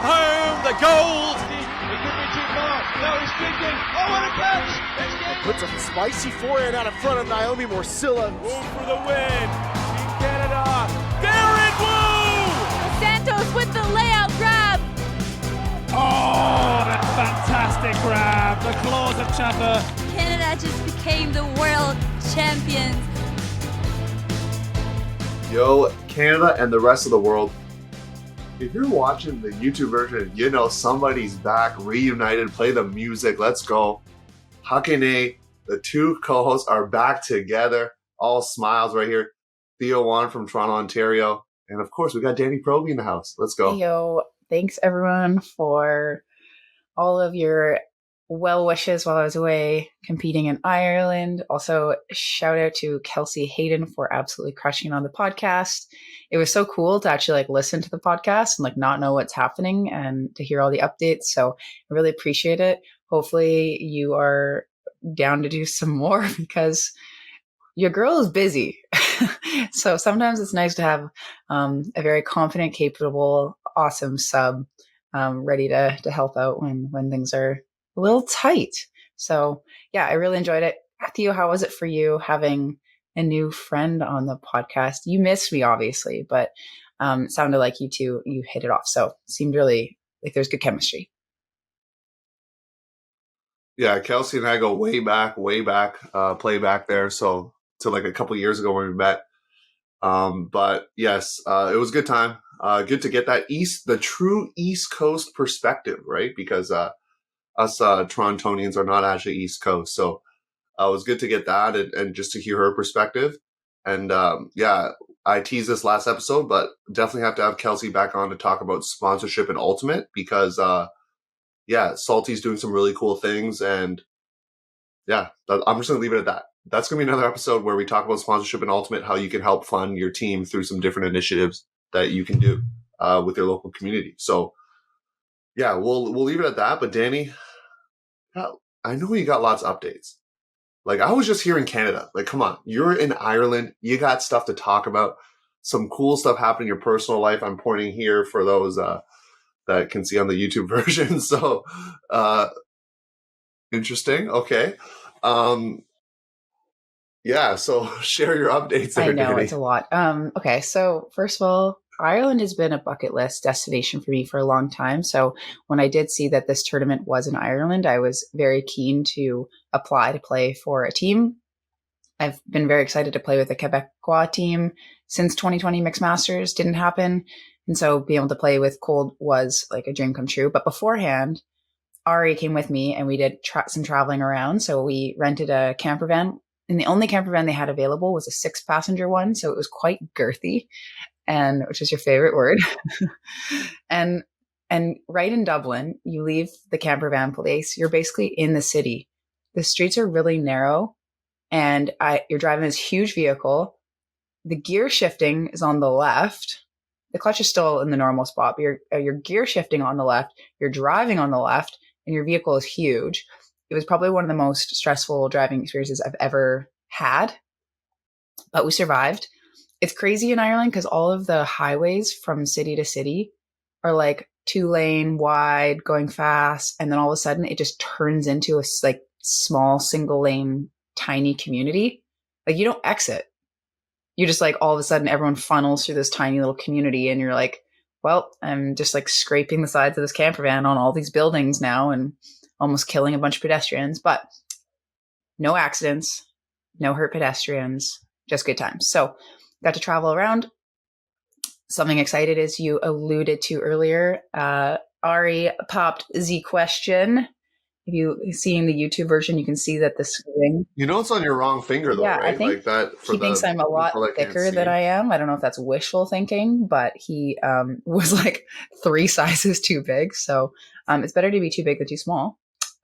Home the gold. He could be too far. No, he's kicking. Oh, what a catch! Puts a spicy forehand out in front of Naomi Morcilla. Wu for the win. Team Canada. Darren Wu! Santos with the layout grab. Oh, that fantastic grab. The claws of Chapter. Canada just became the world champions. Yo, Canada and the rest of the world. If you're watching the YouTube version, you know somebody's back, reunited, play the music, let's go. Huckin, the two co-hosts are back together, all smiles right here. Theo Wan from Toronto, Ontario. And of course, we got Danie Proby in the house. Let's go. Hey, yo, thanks everyone for all of your well wishes while I was away competing in Ireland. Also, shout out to Kelsey Hayden for absolutely crushing on the podcast. It was so cool to actually listen to the podcast and not know what's happening and to hear all the updates. So I really appreciate it. Hopefully you are down to do some more because your girl is busy. So sometimes it's nice to have a very confident, capable, awesome sub ready to help out when things are a little tight. So yeah, I really enjoyed it. Theo, how was it for you having a new friend on the podcast? You missed me, obviously, but it sounded like you two, you hit it off. So it seemed really like there's good chemistry. Yeah, Kelsey and I go way back, play back there. So to a couple years ago when we met. But yes, it was a good time. Good to get the true East Coast perspective, right? Because us Torontonians are not actually East Coast. So it was good to get that and just to hear her perspective. And yeah, I teased this last episode, but definitely have to have Kelsey back on to talk about sponsorship and Ultimate because, yeah, Salty's doing some really cool things. And yeah, I'm just going to leave it at that. That's going to be another episode where we talk about sponsorship and Ultimate, how you can help fund your team through some different initiatives that you can do with your local community. So yeah, we'll leave it at that. But Danie, I know you got lots of updates. I was just here in Canada. Come on, you're in Ireland. You got stuff to talk about. Some cool stuff happening in your personal life. I'm pointing here for those that can see on the YouTube version. So interesting. Okay. Yeah, so share your updates there, I know, Danie. it's a lot. Okay, so first of all, Ireland has been a bucket list destination for me for a long time. So when I did see that this tournament was in Ireland, I was very keen to apply to play for a team. I've been very excited to play with a Quebecois team since 2020 Mixed Masters didn't happen. And so being able to play with Cold was a dream come true. But beforehand, Ari came with me and we did some traveling around. So we rented a camper van. And the only camper van they had available was a 6-passenger one. So it was quite girthy, and which is your favorite word. and right in Dublin, you leave the camper van place, you're basically in the city. The streets are really narrow and you're driving this huge vehicle. The gear shifting is on the left. The clutch is still in the normal spot, but you're gear shifting on the left. You're driving on the left and your vehicle is huge. It was probably one of the most stressful driving experiences I've ever had, but we survived. It's crazy in Ireland because all of the highways from city to city are 2-lane wide, going fast, and then all of a sudden it just turns into a small single lane, tiny community. You don't exit. You just all of a sudden everyone funnels through this tiny little community, and you're well, I'm just scraping the sides of this camper van on all these buildings now, and almost killing a bunch of pedestrians, but no accidents, no hurt pedestrians, just good times. So got to travel around. Something excited, as you alluded to earlier. Ari popped the question. If you see in the YouTube version, you can see that the screen. It's on your wrong finger though, right? I think that. He thinks I'm a lot thicker than I am. I don't know if that's wishful thinking, but he was 3 sizes too big. So it's better to be too big than too small.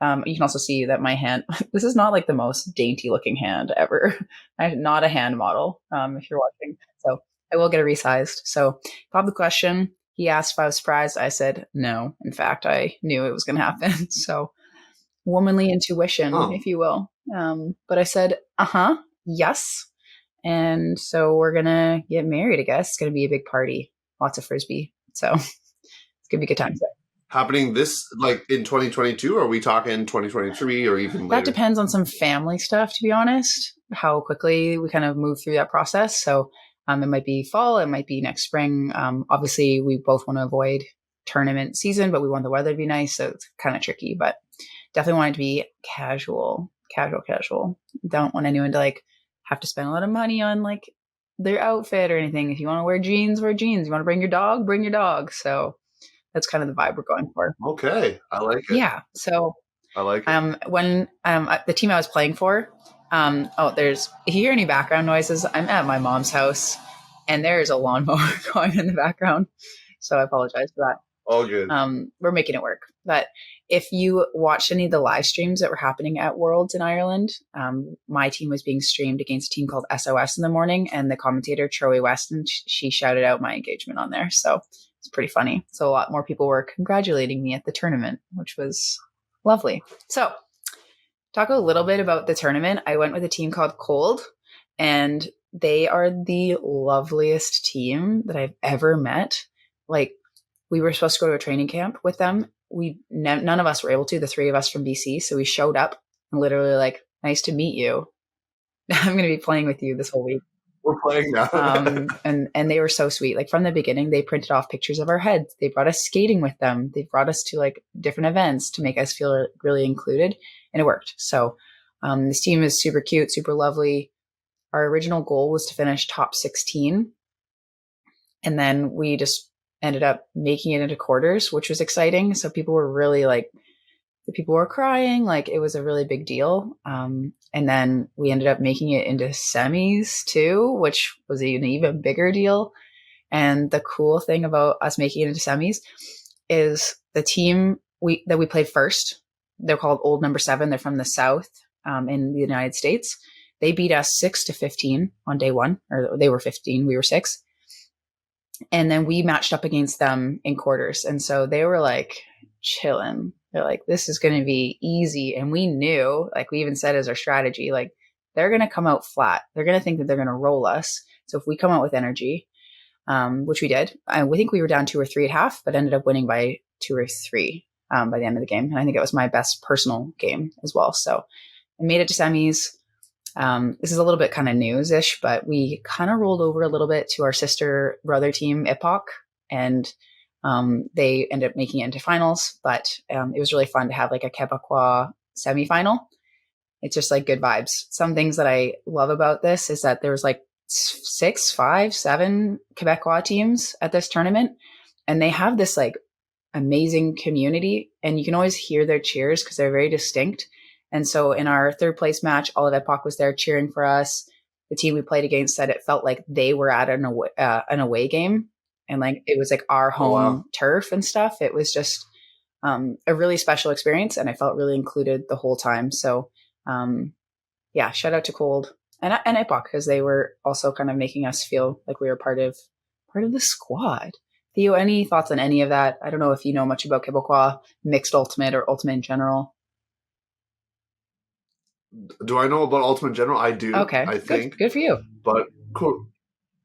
You can also see that my hand, this is not the most dainty looking hand ever. I'm not a hand model, if you're watching. So I will get it resized. So pop the question. He asked if I was surprised. I said no. In fact, I knew it was going to happen. So womanly intuition, if you will. But I said, yes. And so we're going to get married, I guess. It's going to be a big party. Lots of Frisbee. So It's going to be a good time. Happening this like in 2022, or are we talking 2023 or even later? That depends on some family stuff, to be honest, how quickly we kind of move through that process. So it might be fall, it might be next spring. Obviously, we both want to avoid tournament season, but we want the weather to be nice. So it's kind of tricky, but definitely want it to be casual. Don't want anyone to like have to spend a lot of money on like their outfit or anything. If you want to wear jeans, wear jeans. You want to bring your dog. So that's kind of the vibe we're going for. Okay. I like it. Yeah. So I like it. when the team I was playing for, if you hear any background noises, I'm at my mom's house and there's a lawnmower going in the background. So I apologize for that. All good. We're making it work. But if you watched any of the live streams that were happening at Worlds in Ireland, my team was being streamed against a team called SOS in the morning, and the commentator, Troy Weston, she shouted out my engagement on there. So it's pretty funny. So a lot more people were congratulating me at the tournament, which was lovely. So talk a little bit about the tournament. I went with a team called Cold, and they are the loveliest team that I've ever met. Like, we were supposed to go to a training camp with them. None of us were able to, the three of us from BC. So we showed up and literally like, nice to meet you. I'm going to be playing with you this whole week. We're playing now. and they were so sweet. Like from the beginning, they printed off pictures of our heads. They brought us skating with them. They brought us to like different events to make us feel really included, and it worked. So this team is super cute, super lovely. Our original goal was to finish top 16. And then we just ended up making it into quarters, which was exciting. So people were really like, the people were crying. Like it was a really big deal. And then we ended up making it into semis too, which was an even bigger deal. And the cool thing about us making it into semis is the team that we played first, they're called Old Number 7. They're from the South in the United States. They beat us 6-15 on day one, or they were 15, we were 6. And then we matched up against them in quarters. And so they were like chilling. They're like, this is going to be easy. And we knew, like we even said as our strategy, like they're going to come out flat. They're going to think that they're going to roll us. So if we come out with energy, which we did, we think we were down 2 or 3 at half, but ended up winning by 2 or 3 by the end of the game. And I think it was my best personal game as well. So I made it to semis. This is a little bit kind of news-ish, but we kind of rolled over a little bit to our sister brother team, Epoch, and they ended up making it into finals. But it was really fun to have like a Quebecois semifinal. It's just like good vibes. Some things that I love about this is that there was like 6, 5, 7 Quebecois teams at this tournament, and they have this like amazing community, and you can always hear their cheers because they're very distinct. And so in our 3rd place match, all of Epoch was there cheering for us. The team we played against said it felt like they were at an away game, and like it was like our home turf and stuff. It was just a really special experience, and I felt really included the whole time. So yeah, shout out to Cold and Epoch, because they were also kind of making us feel like we were part of the squad. Theo, any thoughts on any of that? I don't know if you know much about Quebecois mixed ultimate or ultimate in general. Do I know about ultimate in general? I do. Okay, I think good for you. But cool.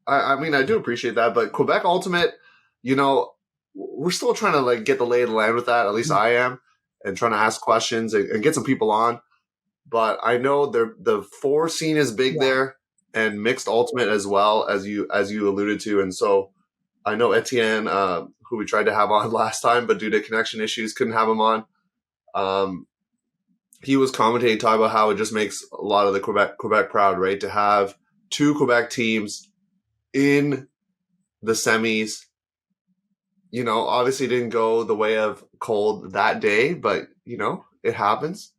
I mean, I do appreciate that. But Quebec Ultimate, you know, we're still trying to like get the lay of the land with that. At least I am, and trying to ask questions and get some people on. But I know the 4 scene is big there, and mixed ultimate as well, as you alluded to. And so I know Etienne, who we tried to have on last time, but due to connection issues, couldn't have him on. He was commentating, talking about how it just makes a lot of the Quebec proud, right? To have 2 Quebec teams in the semis. You know, obviously didn't go the way of Cold that day, but, you know, it happens.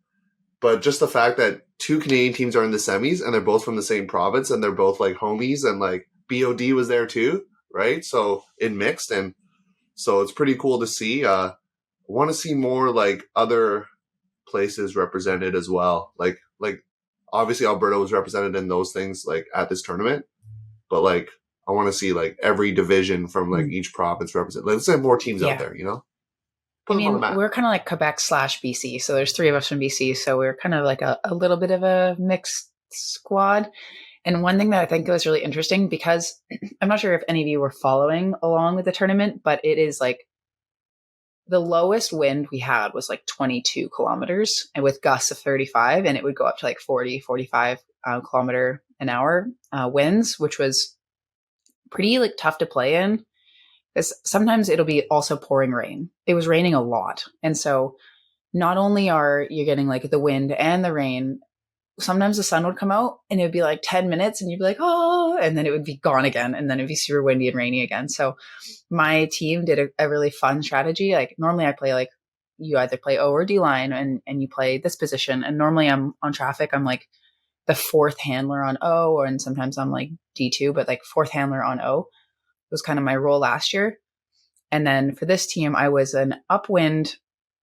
But just the fact that 2 Canadian teams are in the semis, and they're both from the same province, and they're both like homies, and like BOD was there too, right? So in mixed, and so it's pretty cool to see. I want to see more like other places represented as well. Like obviously Alberta was represented in those things like at this tournament, but like I want to see like every division from like each province represented. Let's say more teams out there, you know? I mean, we're kind of like Quebec / BC. So there's 3 of us from BC. So we're kind of like a little bit of a mixed squad. And one thing that I think was really interesting, because I'm not sure if any of you were following along with the tournament, but it is like the lowest wind we had was like 22 kilometers and with gusts of 35, and it would go up to like 40, 45 kilometer an hour winds, which was pretty like tough to play in. Because sometimes it'll be also pouring rain. It was raining a lot. And so not only are you getting like the wind and the rain, sometimes the sun would come out and it would be like 10 minutes and you'd be like, oh, and then it would be gone again. And then it'd be super windy and rainy again. So my team did a really fun strategy. Like normally I play like you either play O or D line and you play this position. And normally I'm on traffic. I'm like the fourth handler on O, and sometimes I'm like D2, but like fourth handler on O was kind of my role last year. And then for this team, I was an upwind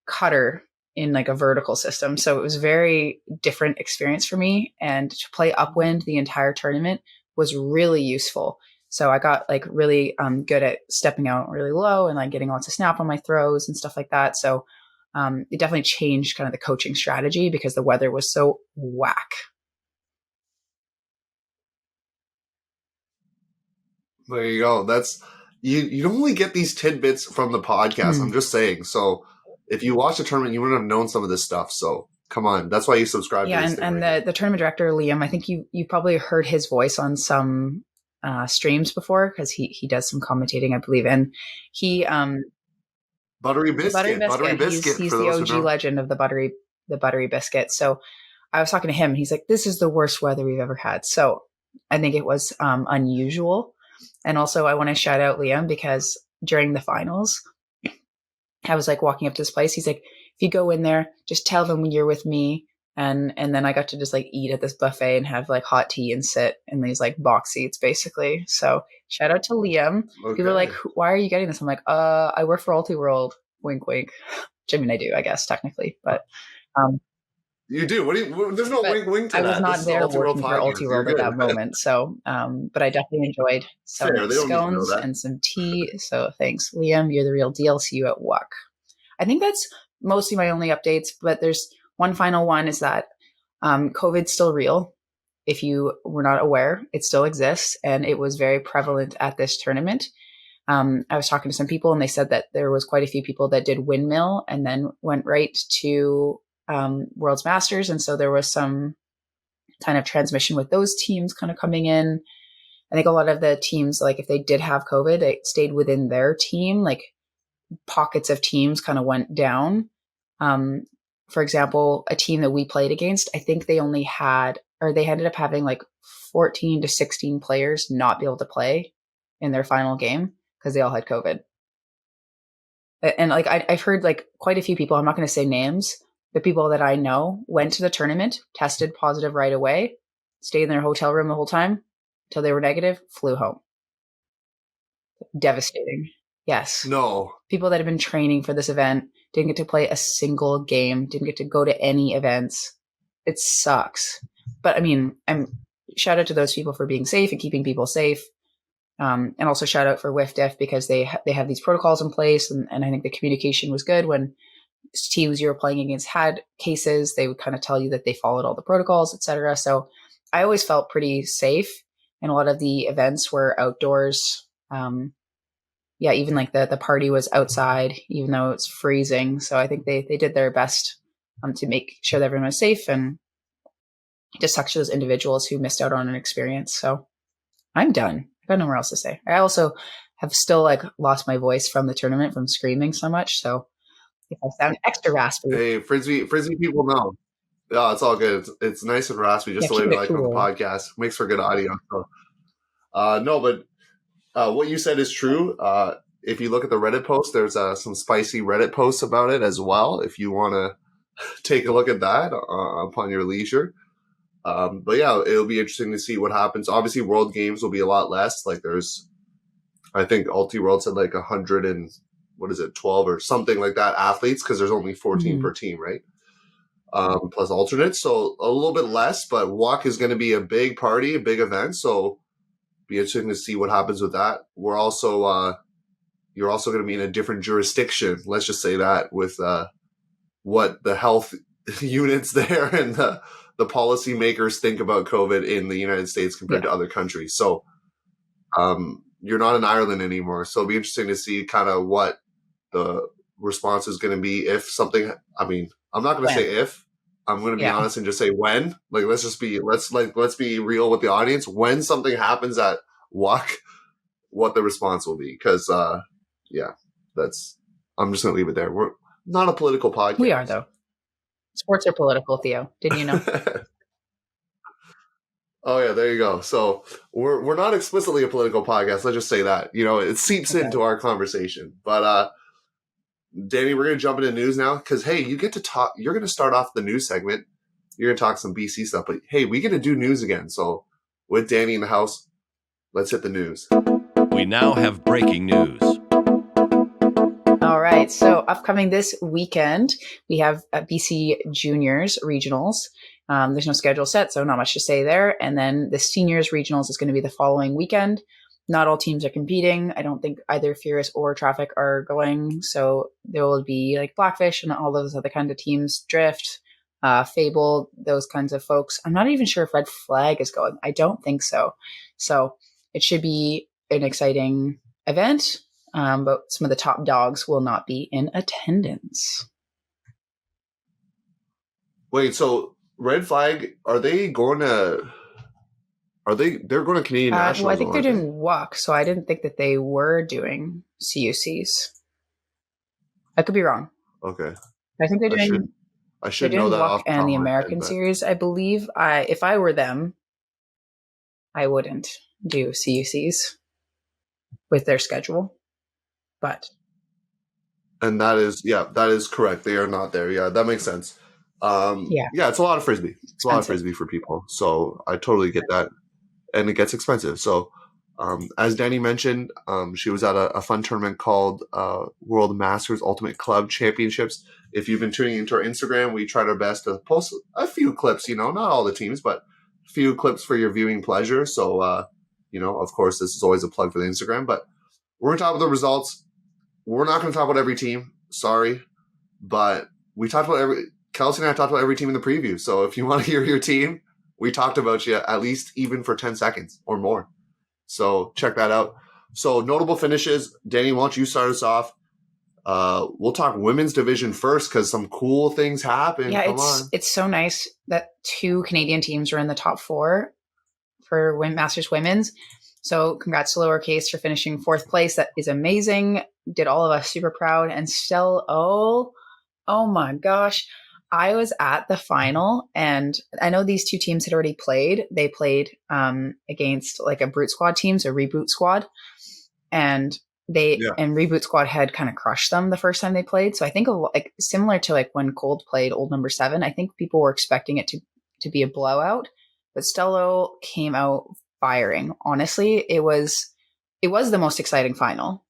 cutter in like a vertical system. So it was a very different experience for me. And to play upwind the entire tournament was really useful. So I got like really good at stepping out really low and like getting lots of snap on my throws and stuff like that. So it definitely changed kind of the coaching strategy because the weather was so whack. There you go. That's you don't only get these tidbits from the podcast. I'm just saying. So if you watch the tournament, you wouldn't have known some of this stuff. So come on. That's why you subscribe to this thing. And the tournament director, Liam, I think you probably heard his voice on some streams before because he does some commentating, I believe. And he Buttery Biscuit. He's the OG legend of the Buttery Biscuit. So I was talking to him and he's like, this is the worst weather we've ever had. So I think it was unusual. And also I want to shout out Liam because during the finals, I was like walking up to this place. He's like, if you go in there, just tell them you're with me. And then I got to just like eat at this buffet and have like hot tea and sit in these like box seats basically. So shout out to Liam. Okay. People are like, why are you getting this? I'm like, I work for Ultiworld. Wink, wink. Which I mean, I do, I guess, technically. But you do? There's no wink, wink to that. I was not there working for Ultiworld at that moment. So, but I definitely enjoyed some scones and some tea. So thanks, Liam. You're the real deal. See you at WMUCC. I think that's mostly my only updates, but there's one final one is that COVID's still real. If you were not aware, it still exists. And it was very prevalent at this tournament. I was talking to some people and they said that there was quite a few people that did windmill and then went right to World's Masters. And so there was some kind of transmission with those teams kind of coming in. I think a lot of the teams, like if they did have COVID, it stayed within their team, like pockets of teams kind of went down. For example, a team that we played against, I think they only had, or they ended up having like 14 to 16 players not be able to play in their final game because they all had COVID. And like I've heard like quite a few people, I'm not going to say names, the people that I know went to the tournament, tested positive right away, stayed in their hotel room the whole time until they were negative, flew home. Devastating. Yes. No. People that have been training for this event didn't get to play a single game, didn't get to go to any events. It sucks. But I mean, shout out to those people for being safe and keeping people safe. And also shout out for WIFDF because they have these protocols in place. And I think the communication was good when teams you were playing against had cases. They would kind of tell you that they followed all the protocols, etc. So I always felt pretty safe. And a lot of the events were outdoors. Even like the party was outside, even though it's freezing. So I think they did their best to make sure that everyone was safe, and it just sucks to those individuals who missed out on an experience. So I'm done. I got nowhere else to say. I also have still like lost my voice from the tournament from screaming so much. So if I sound extra raspy. Hey, Frisbee people know. Yeah, it's all good. It's nice and raspy, just the way we like on the podcast. Makes for good audio. So. No, but what you said is true. If you look at the Reddit post, there's some spicy Reddit posts about it as well. If you want to take a look at that upon your leisure. But yeah, it'll be interesting to see what happens. Obviously, World Games will be a lot less. Like I think Ulti World said like 100 and 12 or something like that athletes because there's only 14 per team, right? Plus alternates, so a little bit less. But WMUCC is going to be a big party, a big event. So be interesting to see what happens with that. We're also you're also going to be in a different jurisdiction. Let's just say that with what the health units there and the policymakers think about COVID in the United States compared to other countries. So you're not in Ireland anymore. So it'll be interesting to see kind of what the response is going to be if something. I mean, I'm not going to say if. I'm going to be honest and just say when. Like, let's be real with the audience. When something happens at WMUCC, what the response will be? Because I'm just going to leave it there. We're not a political podcast. We are, though. Sports are political, Theo. Didn't you know? Oh yeah, there you go. So we're not explicitly a political podcast. Let's just say that. It seeps into our conversation. But Danie, we're gonna jump into news now because hey, you get to talk. You're gonna start off the news segment. You're gonna talk some BC stuff, but hey, we get to do news again. So with Danie in the house, let's hit the news. We now have breaking news. All right. So upcoming this weekend, we have BC Juniors Regionals. There's no schedule set, so not much to say there. And then the Seniors Regionals is going to be the following weekend. Not all teams are competing. I don't think either Furious or Traffic are going. So there will be like Blackfish and all those other kind of teams, Drift, Fable, those kinds of folks. I'm not even sure if Red Flag is going. I don't think so. So it should be an exciting event. But some of the top dogs will not be in attendance. Wait, so Red Flag, they're going to Canadian Nationals? Well, I think they're doing WMUCC, so I didn't think that they were doing CUCs. I could be wrong. Okay. I think they're doing I should know that off WMUCC and the American series, I believe. If I were them, I wouldn't do CUCs with their schedule. But that is correct. They are not there. Yeah, that makes sense. It's a lot of frisbee. It's a lot of frisbee for people. So I totally get that. And it gets expensive. So as Danie mentioned, she was at a fun tournament called World Masters Ultimate Club Championships. If you've been tuning into our Instagram, we tried our best to post a few clips, not all the teams, but a few clips for your viewing pleasure. So, of course, this is always a plug for the Instagram. But we're going to talk about the results. We're not going to talk about every team. Sorry. But we talked about Kelsey and I talked about every team in the preview. So if you want to hear your team, we talked about you at least even for 10 seconds or more. So check that out. So notable finishes. Danie, why don't you start us off? We'll talk women's division first because some cool things happen. Yeah, it's so nice that 2 Canadian teams are in the top 4 for Masters Women's. So congrats to Lowercase for finishing 4th place. That is amazing. Did all of us super proud. And Stella, oh my gosh. I was at the final and I know these 2 teams had already played. They played against like a Brute Squad team, so Reboot Squad. And and Reboot Squad had kind of crushed them the first time they played. So I think like similar to like when Cold played Old Number 7, I think people were expecting it to be a blowout. But Stello came out firing. Honestly, it was the most exciting final.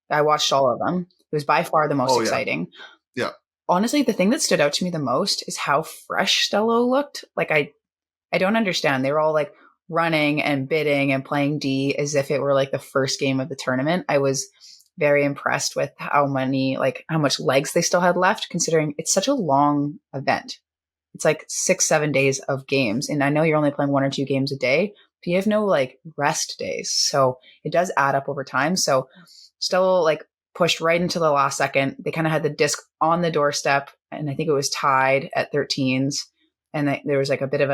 I watched all of them. It was by far the most exciting. Yeah. Honestly, the thing that stood out to me the most is how fresh Stello looked. Like I don't understand. They were all like running and bidding and playing D as if it were like the first game of the tournament. I was very impressed with how much legs they still had left, considering it's such a long event. It's like 6-7 days of games. And I know you're only playing 1 or 2 games a day, but you have no like rest days. So it does add up over time. So Stello like pushed right into the last second. They kind of had the disc on the doorstep, and I think it was tied at 13s. And there was like a bit of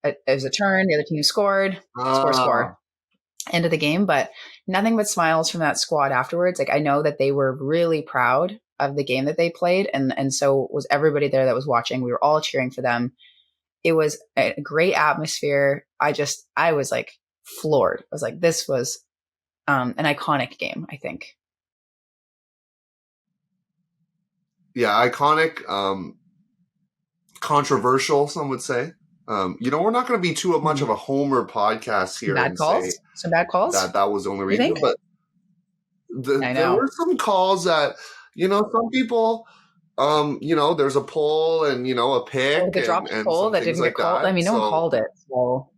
it was a turn. The other team scored, score. End of the game, but nothing but smiles from that squad afterwards. Like I know that they were really proud of the game that they played, and so was everybody there that was watching. We were all cheering for them. It was a great atmosphere. I was like floored. I was like, this was an iconic game, I think. Yeah, iconic, controversial, some would say. We're not going to be too much of a homer podcast here. Some bad calls. That was the only reason. But there were some calls that, some people, there's a poll and, a pick. The dropped poll that didn't get called. I mean, no one called it. So.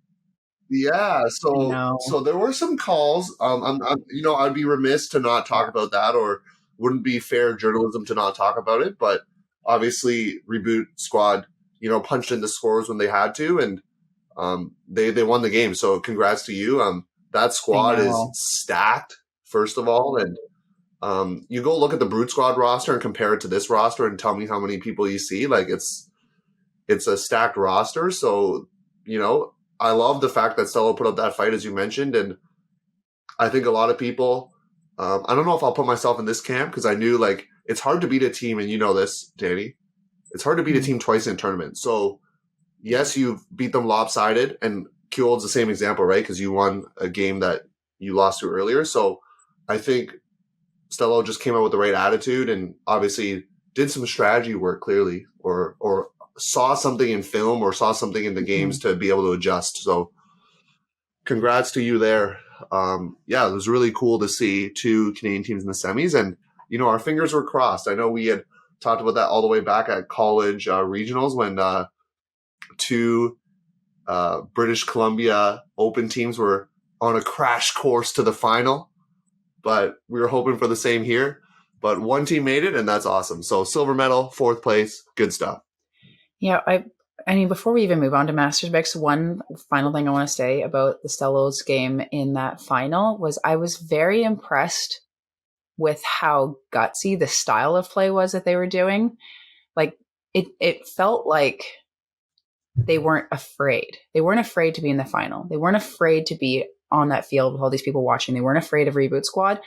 Yeah, so there were some calls. I'd be remiss to not talk about that, or wouldn't be fair journalism to not talk about it. But obviously, Reboot Squad, punched in the scores when they had to, and they won the game. So congrats to you. That squad is stacked, first of all, and You go look at the Brute Squad roster and compare it to this roster and tell me how many people you see. Like it's a stacked roster. So, I love the fact that Stello put up that fight, as you mentioned. And I think a lot of people, I don't know if I'll put myself in this camp because I knew it's hard to beat a team. And you know this, Danie. It's hard to beat a team twice in a tournament. So yes, you've beat them lopsided, and Kyold's the same example, right? Because you won a game that you lost to earlier. So I think Stello just came out with the right attitude and obviously did some strategy work clearly, or saw something in film or saw something in the games to be able to adjust. So congrats to you there. It was really cool to see two Canadian teams in the semis, and our fingers were crossed. I know we had talked about that all the way back at college regionals when two British Columbia Open teams were on a crash course to the final, but we were hoping for the same here. But one team made it, and that's awesome. So silver medal, 4th place, good stuff. Yeah, I mean, before we even move on to Masters Mix, one final thing I want to say about the Stellos game in that final was I was very impressed with how gutsy the style of play was that they were doing. Like, it felt like they weren't afraid. They weren't afraid to be in the final. They weren't afraid to be on that field with all these people watching. They weren't afraid of Reboot Squad.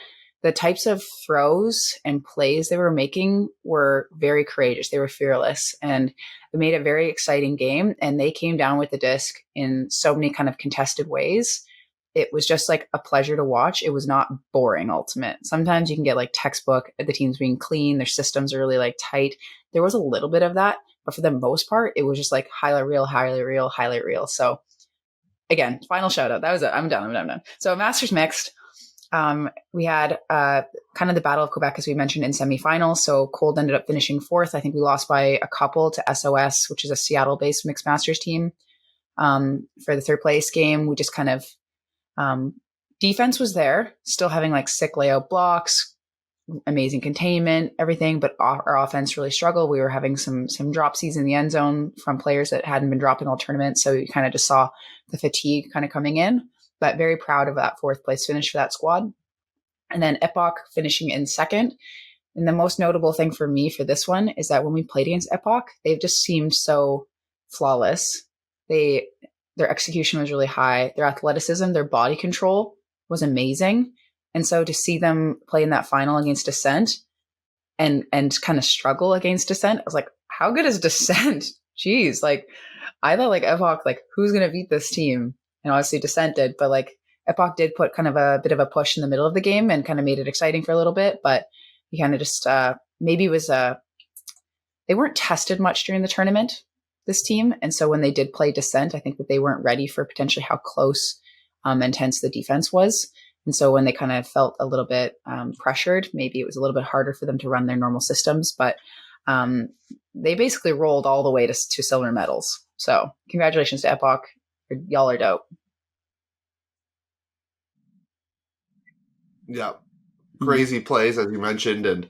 The types of throws and plays they were making were very courageous. They were fearless, and it made a very exciting game. And they came down with the disc in so many kind of contested ways. It was just like a pleasure to watch. It was not boring, ultimate. Sometimes you can get like textbook, the teams being clean, their systems are really tight. There was a little bit of that, but for the most part, it was just like highlight reel, highlight reel, highlight reel. So again, final shout out. That was it. I'm done. So Masters Mixed. We had kind of the Battle of Quebec, as we mentioned, in semifinals. So Cold ended up finishing 4th. I think we lost by a couple to SOS, which is a Seattle-based mixed masters team. For the 3rd place game, we just kind of defense was there, still having sick layout blocks, amazing containment, everything, but our offense really struggled. We were having some dropsies in the end zone from players that hadn't been dropping all tournament. So you kind of just saw the fatigue kind of coming in. But very proud of that 4th place finish for that squad. And then Epoch finishing in 2nd. And the most notable thing for me for this one is that when we played against Epoch, they've just seemed so flawless. Their execution was really high. Their athleticism, their body control was amazing. And so to see them play in that final against Descent and kind of struggle against Descent, I was like, how good is Descent? Jeez, I thought Epoch, who's going to beat this team? And obviously Descent did, but Epoch did put kind of a bit of a push in the middle of the game and kind of made it exciting for a little bit. But he kind of just maybe was they weren't tested much during the tournament, this team. And so when they did play Descent, I think that they weren't ready for potentially how close and tense the defense was. And so when they kind of felt a little bit pressured, maybe it was a little bit harder for them to run their normal systems. But they basically rolled all the way to silver medals. So congratulations to Epoch. Y'all are dope. Yeah. Crazy plays, as you mentioned. And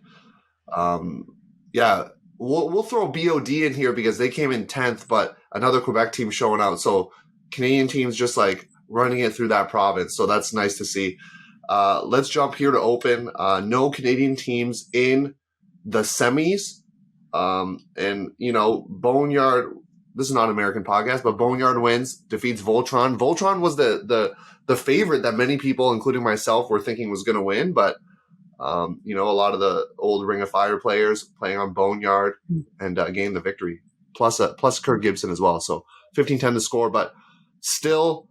we'll throw BOD in here because they came in 10th, but another Quebec team showing out. So Canadian teams just running it through that province. So that's nice to see. Let's jump here to Open. No Canadian teams in the semis. Boneyard, this is not an American podcast, but Boneyard wins, defeats Voltron. Voltron was the favorite that many people, including myself, were thinking was going to win. But, a lot of the old Ring of Fire players playing on Boneyard and gained the victory. Plus Kurt Gibson as well. So 15-10 to score, but still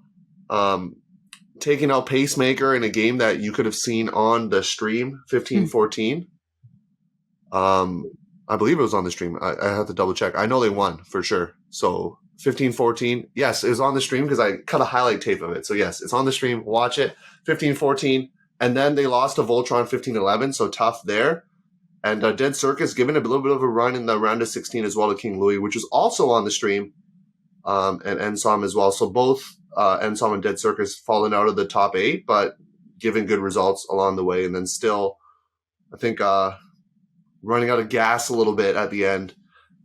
taking out Pacemaker in a game that you could have seen on the stream, 15-14. I believe it was on the stream. I have to double check. I know they won for sure. So 15-14. Yes, it was on the stream because I cut a highlight tape of it. So yes, it's on the stream. Watch it. 15-14. And then they lost to Voltron 15-11. So tough there. And Dead Circus given a little bit of a run in the round of 16 as well to King Louis, which was also on the stream. And Ensom as well. So both Ensom and Dead Circus falling out of the top 8, but giving good results along the way. And then still, I think, running out of gas a little bit at the end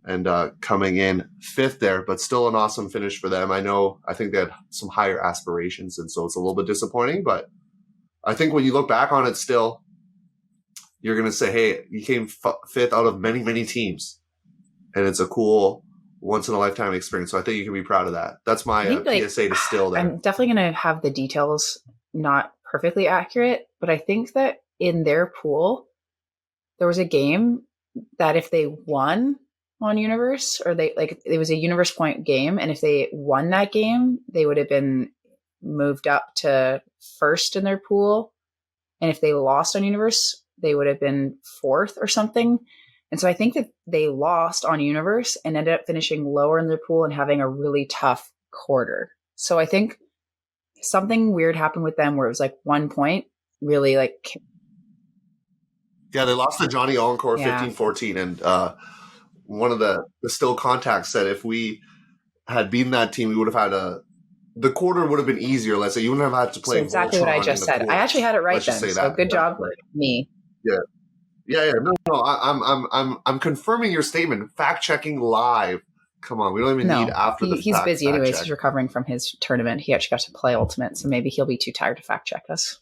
and coming in 5th there, but still an awesome finish for them. I think they had some higher aspirations, and so it's a little bit disappointing, but I think when you look back on it still, you're going to say, hey, you came fifth out of many, many teams. And it's a cool once-in-a-lifetime experience. So I think you can be proud of that. That's my PSA to Still there. I'm definitely going to have the details not perfectly accurate, but I think that in their pool, there was a game that if they won on Universe, or it was a Universe point game, and if they won that game, they would have been moved up to first in their pool. And if they lost on Universe, they would have been fourth or something. And so I think that they lost on Universe and ended up finishing lower in their pool and having a really tough quarter. So I think something weird happened with them where it was like 1 point really like. Yeah, they lost to Johnny Encore 15-14. And one of the Still contacts said if we had beaten that team, we would have had the quarter would have been easier. Let's say you wouldn't have had to play. So exactly what I just said. I actually had it right then. So good job, me. Yeah. No. I'm confirming your statement. Fact checking live. Come on, we don't even need after the. He's busy anyways. He's recovering from his tournament. He actually got to play Ultimate, so maybe he'll be too tired to fact check us.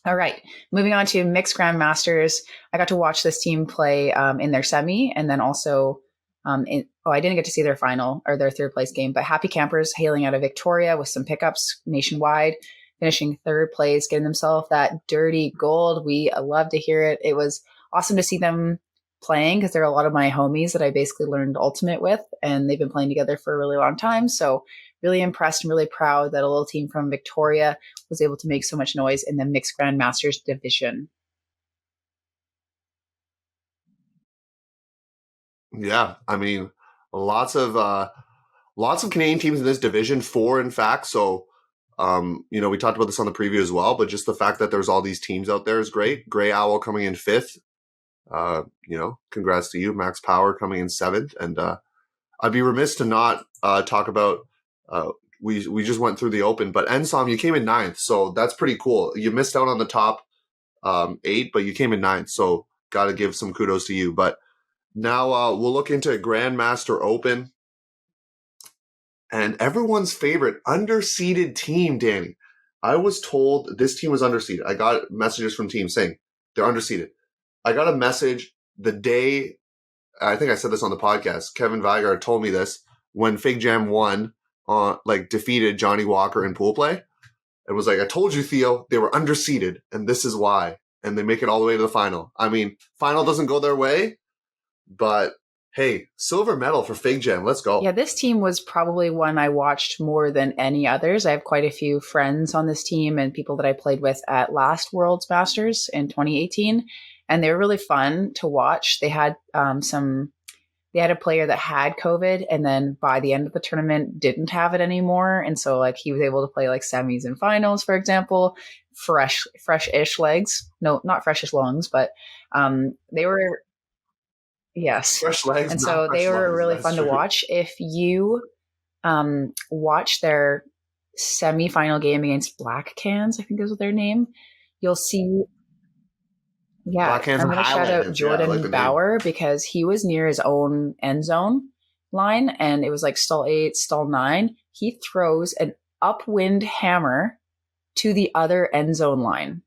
All right, moving on to Mixed Grandmasters. I got to watch this team play in their semi, and then also I didn't get to see their final or their third place game. But Happy Campers hailing out of Victoria with some pickups nationwide, finishing third place, getting themselves that dirty gold. We love to hear it. It was awesome to see them playing because there are a lot of my homies that I basically learned Ultimate with, and they've been playing together for a really long time. So really impressed and really proud that a little team from Victoria was able to make so much noise in the Mixed Grandmasters division. Yeah, I mean, lots of Canadian teams in this division, 4 in fact. So, we talked about this on the preview as well, but just the fact that there's all these teams out there is great. Grey Owl coming in 5th. Congrats to you. Max Power coming in 7th. And I'd be remiss to not talk about, we just went through the Open, but Ensom, you came in 9th. So that's pretty cool. You missed out on the top 8, but you came in 9th. So got to give some kudos to you. But now we'll look into Grandmaster Open. And everyone's favorite underseeded team, Danie. I was told this team was underseeded. I got messages from teams saying they're underseeded. I got a message the day, I think I said this on the podcast, Kevin Vigard told me this, when Fig Jam won, defeated Johnny Walker in pool play. It was like, I told you, Theo, they were underseeded, and this is why. And they make it all the way to the final. I mean, final doesn't go their way, but hey, silver medal for Fig Jam. Let's go. Yeah, this team was probably one I watched more than any others. I have quite a few friends on this team and people that I played with at last World's Masters in 2018. And they were really fun to watch. They had they had a player that had COVID and then by the end of the tournament didn't have it anymore. And so he was able to play semis and finals, for example, fresh-ish legs. No, not fresh-ish lungs, but they were, yes. Fresh legs. And so they were really fun to watch. If you watch their semi-final game against Black Cans, I think is what their name, you'll see. Yeah, I'm going to shout out Jordan Bauer because he was near his own end zone line and it was stall 8, stall 9. He throws an upwind hammer to the other end zone line.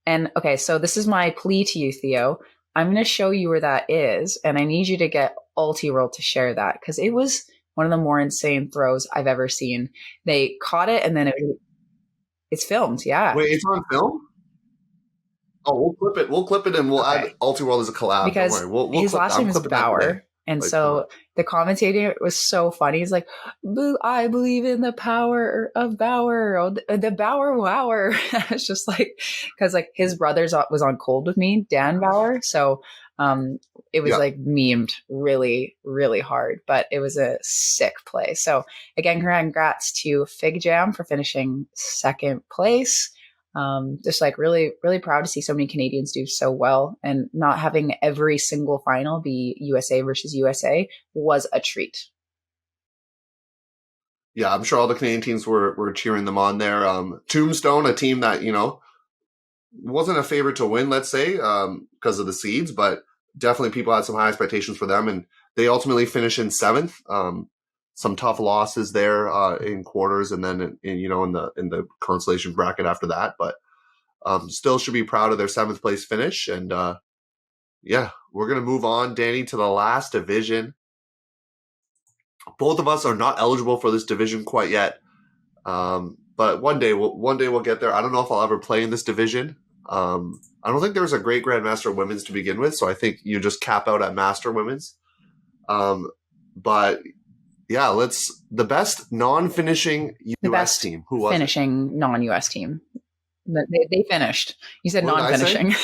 And okay, so this is my plea to you, Theo. I'm going to show you where that is and I need you to get Ultiworld to share that because it was one of the more insane throws I've ever seen. They caught it and then it's filmed, yeah. Wait, it's on film? Oh, we'll clip it. We'll clip it, and we'll add Ultiworld as a collab. Because we'll his last name is Bauer, and so the commentator was so funny. He's like, "I believe in the power of Bauer, or the Bauer Wower." It's just because his brother was on Cold with me, Dan Bauer, so it was memed really, really hard. But it was a sick play. So again, congrats to Fig Jam for finishing 2nd place. Just really, really proud to see so many Canadians do so well and not having every single final be USA versus USA was a treat. Yeah, I'm sure all the Canadian teams were cheering them on there. Tombstone, a team that, wasn't a favorite to win, let's say, because of the seeds, but definitely people had some high expectations for them and they ultimately finished in 7th. Some tough losses there in quarters, and then in the consolation bracket after that. But Still should be proud of their 7th place finish. And yeah, we're going to move on, Danie, to the last division. Both of us are not eligible for this division quite yet. But one day we'll get there. I don't know if I'll ever play in this division. I don't think there's a great Grandmaster Women's to begin with, so I think you just cap out at Master Women's. But yeah, the best non-finishing U.S. team. Who was finishing non-U.S. team? They finished. You said what non-finishing.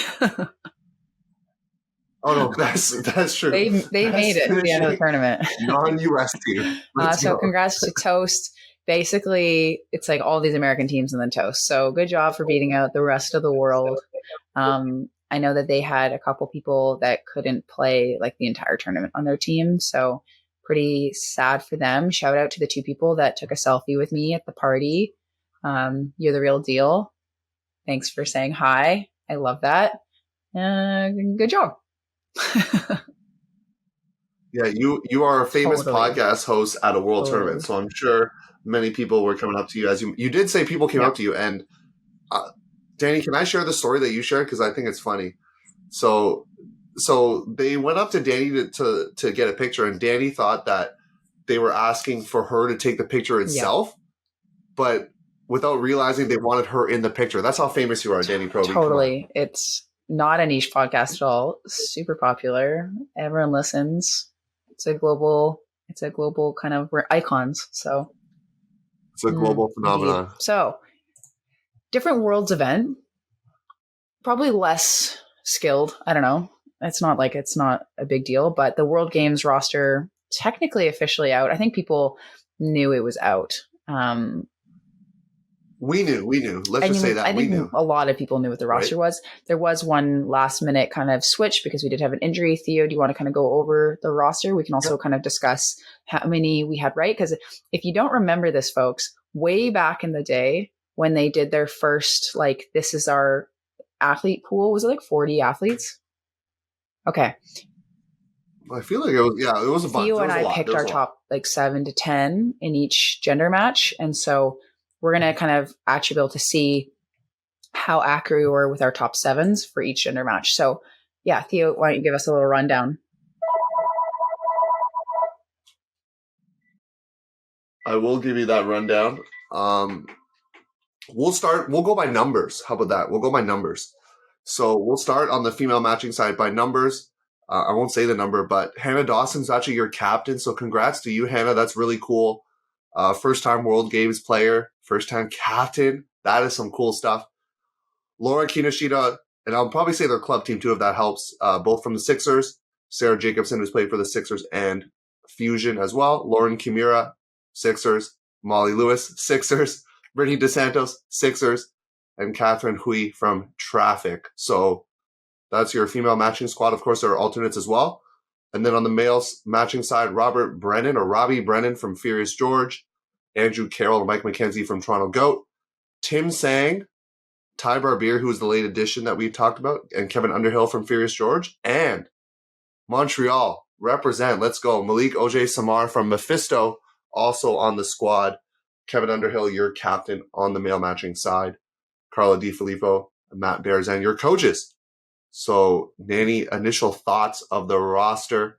Oh no, that's true. They made it to the end of the tournament. Non-U.S. team. So congrats to Toast. Basically, it's like all these American teams and then Toast. So good job for beating out the rest of the world. I know that they had a couple people that couldn't play like the entire tournament on their team. So pretty sad for them. Shout out to the 2 people that took a selfie with me at the party. You're the real deal. Thanks for saying hi. I love that. Good job. Yeah, you are a famous Totally. podcast host at a world Totally. tournament, so I'm sure many people were coming up to you as you did say people came up to you. And Danie, can I share the story that you shared, because I think it's funny? So they went up to Danie to get a picture, and Danie thought that they were asking for her to take the picture itself, but without realizing they wanted her in the picture. That's how famous you are, Danie Proby. Totally. It's not a niche podcast at all. Super popular. Everyone listens. It's a global kind of, we're icons. So It's a global phenomenon. Indeed. So different worlds event, probably less skilled. I don't know. It's not a big deal, but the World Games roster technically officially out. I think people knew it was out. We knew. Let's just say that I we think knew. a lot of people knew what the roster was. There was one last minute kind of switch because we did have an injury. Theo, do you want to kind of go over the roster? We can also kind of discuss how many we had right. Because if you don't remember this, folks, way back in the day when they did their first, like, this is our athlete pool, was it like 40 athletes? Okay. I feel like it was a bunch. Theo and I picked our top like 7 to 10 in each gender match. And so we're going to kind of actually be able to see how accurate we were with our top 7s for each gender match. So yeah, Theo, why don't you give us a little rundown? I will give you that rundown. We'll go by numbers. How about that? We'll go by numbers. So we'll start on the female matching side by numbers. I won't say the number, but Hannah Dawson's actually your captain. So congrats to you, Hannah. That's really cool. First-time World Games player, first-time captain. That is some cool stuff. Laura Kinoshita, and I'll probably say their club team too, if that helps, both from the Sixers. Sarah Jacobson, who's played for the Sixers and Fusion as well. Lauren Kimura, Sixers. Molly Lewis, Sixers. Brittany DeSantos, Sixers. And Catherine Hui from Traffic. So that's your female matching squad. Of course, there are alternates as well. And then on the male matching side, Robbie Brennan from Furious George, Andrew Carroll and Mike McKenzie from Toronto Goat, Tim Sang, Ty Barbier, who was the late addition that we talked about, and Kevin Underhill from Furious George, and Montreal, represent, let's go, Malik Oj Samar from Mephisto, also on the squad. Kevin Underhill, your captain on the male matching side. Carla DiFilippo and Matt Bearzan, your coaches. So, Danie, initial thoughts of the roster.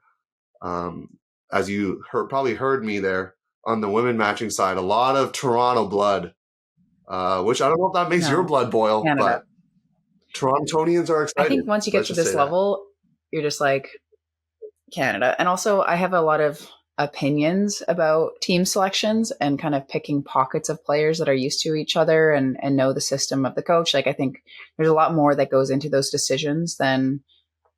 As you probably heard me there on the women matching side, a lot of Toronto blood, which I don't know if that makes your blood boil, Canada. but Torontonians are excited. I think once you get to this level, you're just like Canada. And also, I have a lot of opinions about team selections and kind of picking pockets of players that are used to each other and know the system of the coach. Like, I think there's a lot more that goes into those decisions than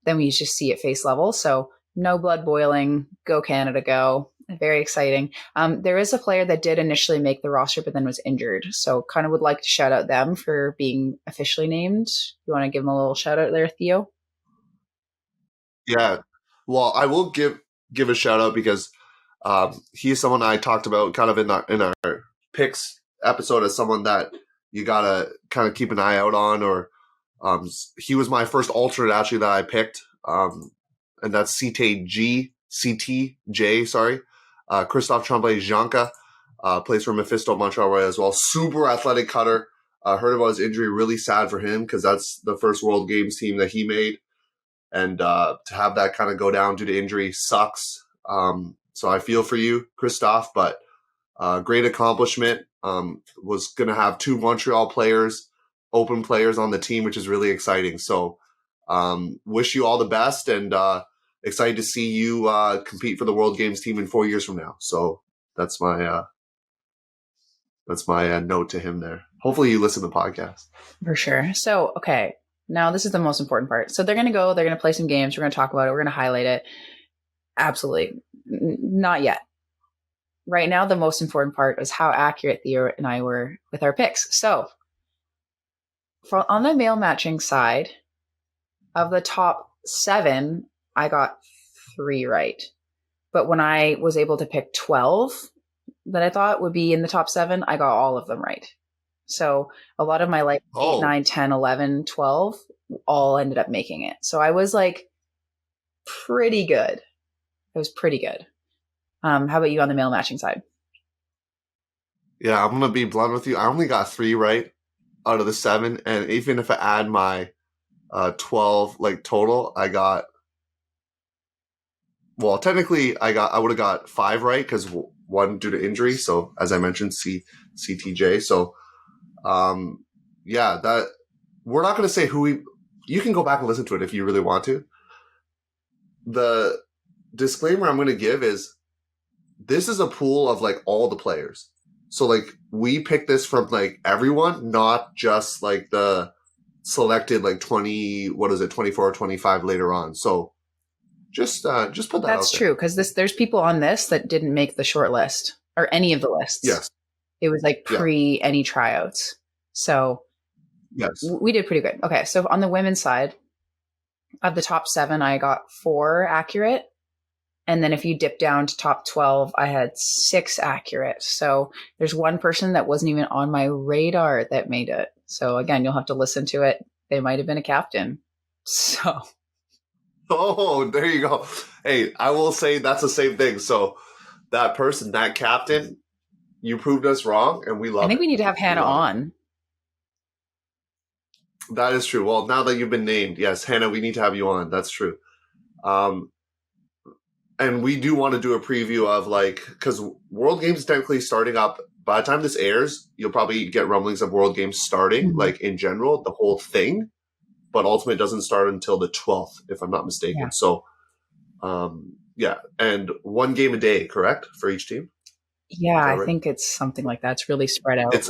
we just see at face level. So no blood boiling, go Canada, go. Very exciting. There is a player that did initially make the roster, but then was injured. So kind of would like to shout out them for being officially named. You want to give them a little shout out there, Theo? Yeah. Well, I will give a shout out because he's someone I talked about kind of in our picks episode as someone that you gotta kind of keep an eye out on. Or he was my first alternate actually that I picked, and that's CTJ. Christophe Tremblay-Janka plays for Mephisto Montreal Royal as well. Super athletic cutter. Heard about his injury, really sad for him because that's the first World Games team that he made. And to have that kind of go down due to injury sucks. So I feel for you, Christophe, but great accomplishment. Was going to have 2 Montreal players, open players on the team, which is really exciting. So wish you all the best and excited to see you compete for the World Games team in 4 years from now. So that's my note to him there. Hopefully you listen to the podcast. For sure. So, okay. Now this is the most important part. So they're going to go, they're going to play some games. We're going to talk about it. We're going to highlight it. Absolutely. Not yet. Right now, the most important part is how accurate Theo and I were with our picks. So on the male matching side, of the top 7, I got 3 right. But when I was able to pick 12 that I thought would be in the top 7, I got all of them right. So a lot of my 8, 9, 10, 11, 12 all ended up making it. So I was pretty good. It was pretty good. How about you on the male matching side? Yeah, I'm going to be blunt with you. I only got 3 right out of the 7. And even if I add my 12 total, I got, well, technically I would have got 5 right because 1 due to injury. So as I mentioned, CTJ. So that we're not going to say you can go back and listen to it if you really want to. The disclaimer I'm going to give is this is a pool of all the players. So we picked this from everyone, not just the selected 20, 24 or 25 later on. So just put that That's out true because there's people on this that didn't make the short list or any of the lists. Yes. It was pre any tryouts. So yes, we did pretty good. Okay. So on the women's side of the top 7, I got 4 accurate. And then if you dip down to top 12, I had 6 accurate. So there's 1 person that wasn't even on my radar that made it. So again, you'll have to listen to it. They might have been a captain. So. Oh, there you go. Hey, I will say that's the same thing. So that person, that captain, you proved us wrong and we love it. I think we need to have Hannah on. That is true. Well, now that you've been named, yes, Hannah, we need to have you on. That's true. And we do want to do a preview of because World Games is technically starting up. By the time this airs, you'll probably get rumblings of World Games starting, in general, the whole thing. But Ultimate doesn't start until the 12th, if I'm not mistaken. Yeah. So, and 1 game a day, correct, for each team? Yeah, I think it's something like that. It's really spread out. It's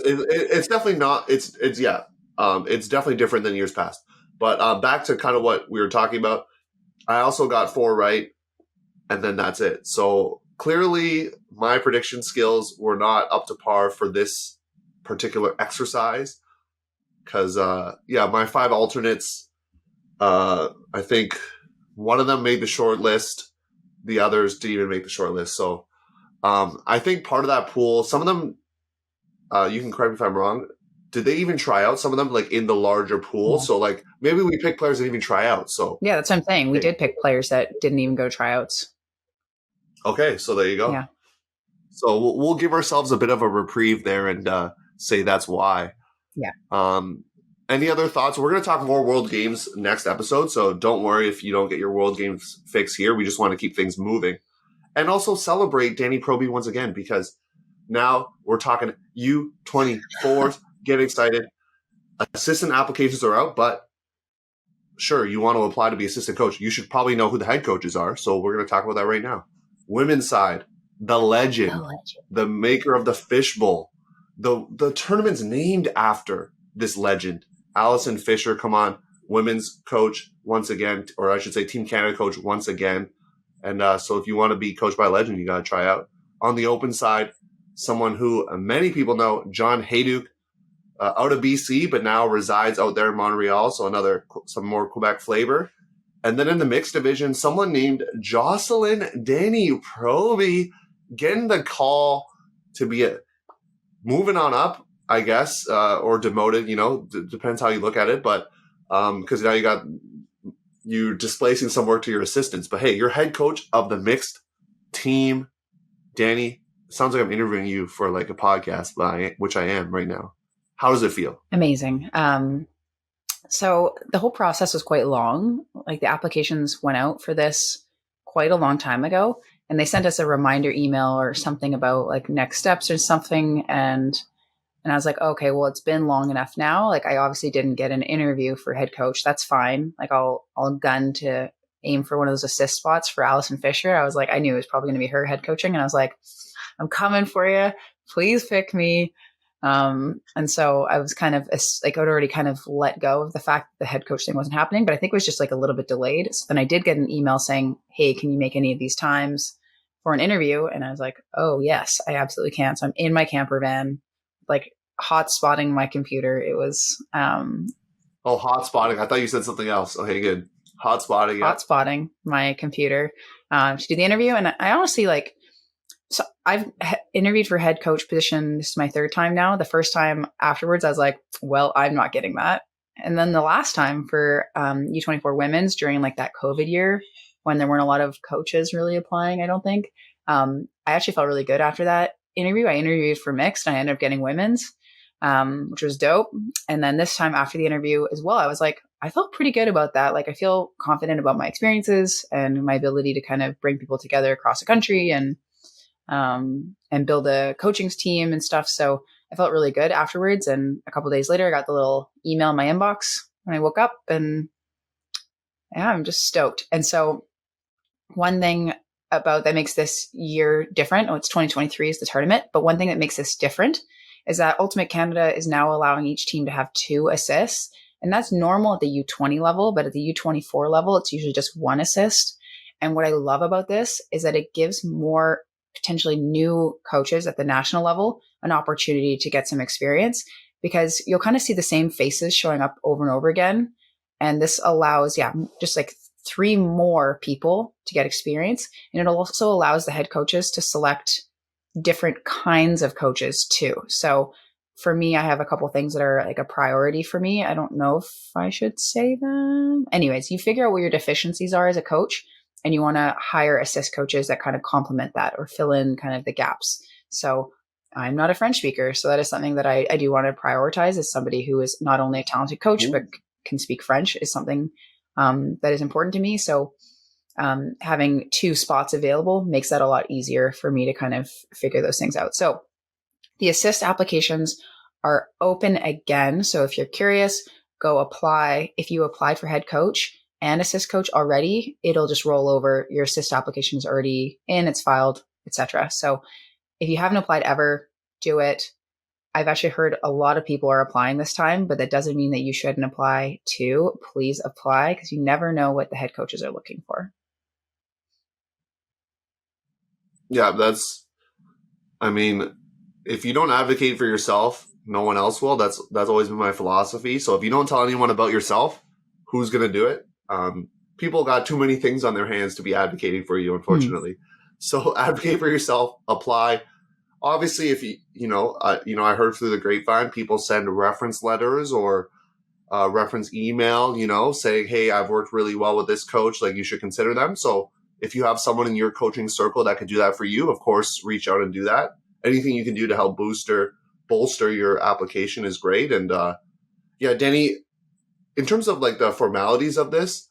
definitely not. It's definitely different than years past. But back to kind of what we were talking about, I also got 4 right. And then that's it. So clearly my prediction skills were not up to par for this particular exercise. Because, my 5 alternates, I think one of them made the short list. The others didn't even make the short list. So I think part of that pool, some of them, you can correct me if I'm wrong, did they even try out some of them in the larger pool? Yeah. So maybe we picked players that didn't even try out. So yeah, that's what I'm saying. We did pick players that didn't even go tryouts. Okay, so there you go. Yeah. So we'll give ourselves a bit of a reprieve there and say that's why. Yeah. Any other thoughts? We're going to talk more World Games next episode, so don't worry if you don't get your World Games fix here. We just want to keep things moving. And also celebrate Danie Proby once again because now we're talking U24s. Get excited. Assistant applications are out, but sure, you want to apply to be assistant coach. You should probably know who the head coaches are, so we're going to talk about that right now. Women's side, the legend, the maker of the fishbowl. The tournament's named after this legend. Allison Fisher, come on, women's coach once again, or I should say Team Canada coach once again. And so if you want to be coached by a legend, you got to try out. On the open side, someone who many people know, John Hayduke, out of BC, but now resides out there in Montreal, so some more Quebec flavor. And then in the mixed division, someone named Jocelyn Danie Proby getting the call to be moving on up, I guess, or demoted, depends how you look at it. But because now you're displacing some work to your assistants. But hey, you're head coach of the mixed team. Danie, sounds like I'm interviewing you for a podcast, which I am right now. How does it feel? Amazing. So the whole process was quite long. Like the applications went out for this quite a long time ago, and they sent us a reminder email or something about like next steps or something. And I was like, okay, well, it's been long enough now. Like I obviously didn't get an interview for head coach. That's fine. Like I'll gun to aim for one of those assist spots for Allison Fisher. I was like, I knew it was probably going to be her head coaching. And I was like, I'm coming for you. Please pick me. And so I was kind of like, I'd already kind of let go of the fact that the head coach thing wasn't happening, but I think it was just like a little bit delayed. So then I did get an email saying, hey, can you make any of these times for an interview? And I was like, oh yes, I absolutely can. So I'm in my camper van, like hot spotting my computer. It was, Oh, hot spotting. I thought you said something else. Okay, good. Hot spotting. Yeah. hot spotting my computer, to do the interview. And I honestly like, so I've interviewed for head coach position. This is my third time now. The first time afterwards, I was like, well, I'm not getting that. And then the last time for U24 women's during like that COVID year when there weren't a lot of coaches really applying, I don't think. I actually felt really good after that interview. I interviewed for mixed and I ended up getting women's, which was dope. And then this time after the interview as well, I was like, I felt pretty good about that. Like I feel confident about my experiences and my ability to kind of bring people together across the country and build a coaching team and stuff. So I felt really good afterwards. And a couple of days later, I got the little email in my inbox when I woke up, and yeah, I'm just stoked. And so one thing about that makes this year different, it's 2023 is the tournament, but one thing that makes this different is that Ultimate Canada is now allowing each team to have 2 assists. And that's normal at the U20 level, but at the U24 level, it's usually just 1 assist. And what I love about this is that it gives more potentially new coaches at the national level an opportunity to get some experience, because you'll kind of see the same faces showing up over and over again. And this allows, just like 3 more people to get experience. And it also allows the head coaches to select different kinds of coaches too. So for me, I have a couple things that are like a priority for me. I don't know if I should say them. Anyways, you figure out what your deficiencies are as a coach, and you want to hire assist coaches that kind of complement that or fill in kind of the gaps. So I'm not a French speaker, so that is something that I do want to prioritize as somebody who is not only a talented coach, but can speak French is something that is important to me. So having 2 spots available makes that a lot easier for me to kind of figure those things out. So the assist applications are open again. So if you're curious, go apply. If you applied for head coach and assist coach already, it'll just roll over. Your assist application is already in, it's filed, etc. So if you haven't applied ever, do it. I've actually heard a lot of people are applying this time, but that doesn't mean that you shouldn't apply too. Please apply, because you never know what the head coaches are looking for. Yeah, if you don't advocate for yourself, no one else will. That's always been my philosophy. So if you don't tell anyone about yourself, who's going to do it? People got too many things on their hands to be advocating for you, unfortunately. So advocate for yourself, apply. Obviously, if I heard through the grapevine, people send reference letters or reference email, saying, hey, I've worked really well with this coach, like you should consider them. So if you have someone in your coaching circle that could do that for you, of course, reach out and do that. Anything you can do to help bolster your application is great. And Danie, in terms of like the formalities of this,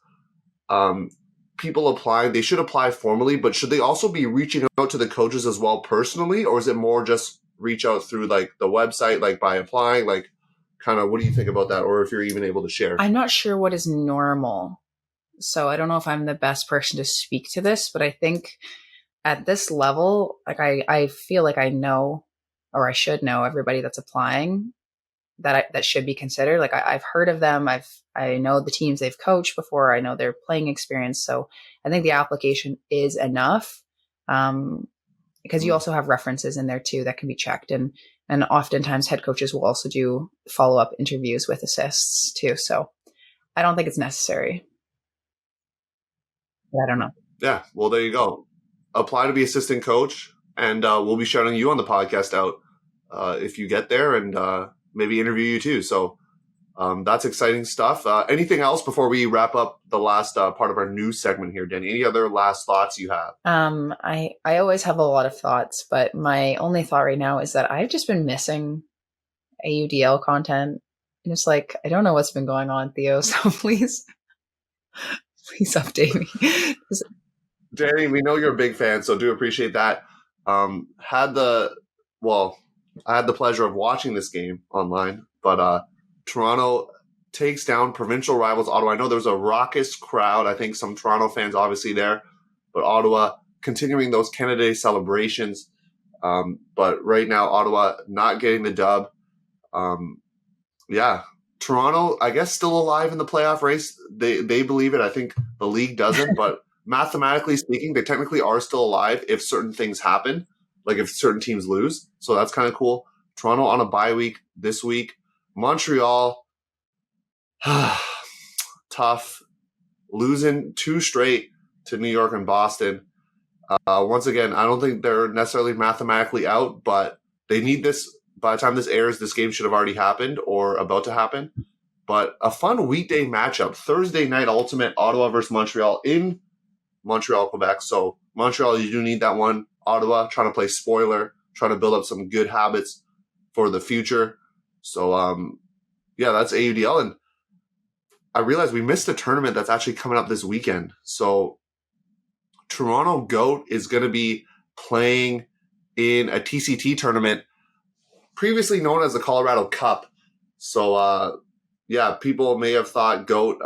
people applying, they should apply formally, but should they also be reaching out to the coaches as well personally, or is it more just reach out through like the website, like by applying, like kind of, what do you think about that? Or if you're even able to share? I'm not sure what is normal. So I don't know if I'm the best person to speak to this, but I think at this level, like I feel like I know, or I should know everybody that's applying that should be considered. Like I've heard of them. I know the teams they've coached before. I know their playing experience. So I think the application is enough, because you also have references in there too that can be checked. And oftentimes head coaches will also do follow-up interviews with assists too. So I don't think it's necessary. I don't know. Yeah. Well, there you go. Apply to be assistant coach, and we'll be shouting you on the podcast out if you get there, and maybe interview you too. So that's exciting stuff. Anything else before we wrap up the last part of our news segment here, Danie? Any other last thoughts you have? I always have a lot of thoughts, but my only thought right now is that I've just been missing AUDL content. And it's like, I don't know what's been going on, Theo, so please update me. Danny, we know you're a big fan, so do appreciate that. I had the pleasure of watching this game online, but Toronto takes down provincial rivals Ottawa. I know there was a raucous crowd. I think some Toronto fans obviously there, but Ottawa continuing those Canada Day celebrations. But right now, Ottawa not getting the dub. Toronto, I guess, still alive in the playoff race. They believe it. I think the league doesn't, but mathematically speaking, they technically are still alive if certain things happen, like if certain teams lose. So that's kind of cool. Toronto on a bye week this week. Montreal, tough, losing 2 straight to New York and Boston. Once again, I don't think they're necessarily mathematically out, but they need this. By the time this airs, this game should have already happened or about to happen. But a fun weekday matchup, Thursday night ultimate, Ottawa versus Montreal in Montreal, Quebec. So Montreal, you do need that one. Ottawa, trying to play spoiler, trying to build up some good habits for the future. So, that's AUDL. And I realized we missed a tournament that's actually coming up this weekend. So Toronto GOAT is going to be playing in a TCT tournament previously known as the Colorado Cup. So, people may have thought GOAT,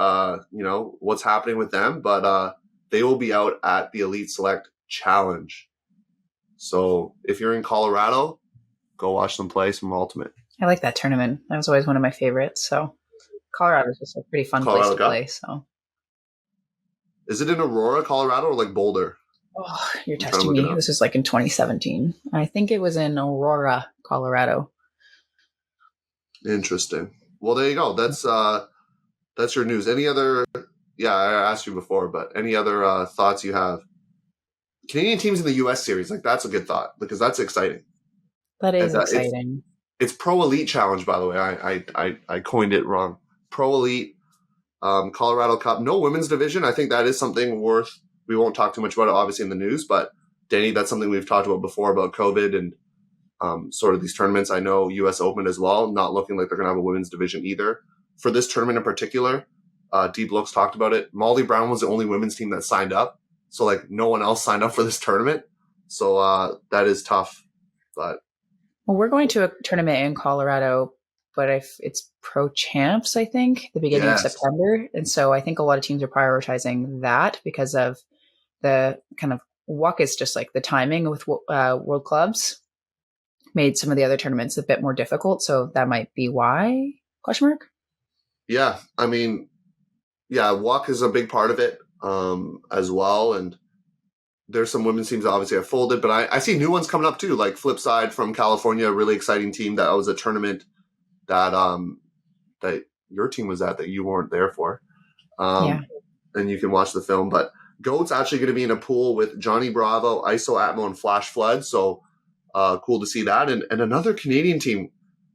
what's happening with them, but they will be out at the Elite Select Challenge. So if you're in Colorado, go watch them play some Ultimate. I like that tournament. That was always one of my favorites. So Colorado is just a pretty fun place to play. So is it in Aurora, Colorado, or like Boulder? Oh, you're testing me. This is like in 2017. I think it was in Aurora, Colorado. Interesting. Well, there you go. That's your news. Any other? Yeah, I asked you before, but any other thoughts you have? Canadian teams in the U.S. series, like that's a good thought because that's exciting. That is exciting. It's Pro Elite Challenge, by the way. I coined it wrong. Pro Elite, Colorado Cup. No women's division. I think that is something worth. We won't talk too much about it, obviously, in the news, but Danny, that's something we've talked about before about COVID and sort of these tournaments. I know U.S. Open as well, not looking like they're going to have a women's division either. For this tournament in particular, Deep Looks talked about it. Molly Brown was the only women's team that signed up. So, like, no one else signed up for this tournament. So that is tough. But well, we're going to a tournament in Colorado, but it's Pro Champs, I think, the beginning of September. And so I think a lot of teams are prioritizing that because of the kind of WUCC is just like the timing with World Clubs made some of the other tournaments a bit more difficult. So that might be why, ? Yeah. I mean, WUCC is a big part of it as well. And there's some women's teams that obviously have folded, but I see new ones coming up too, like Flipside from California, a really exciting team that was a tournament that that your team was at that you weren't there for. And you can watch the film. But GOAT's actually going to be in a pool with Johnny Bravo, ISO Atmo, and Flash Flood. So cool to see that. And another Canadian team,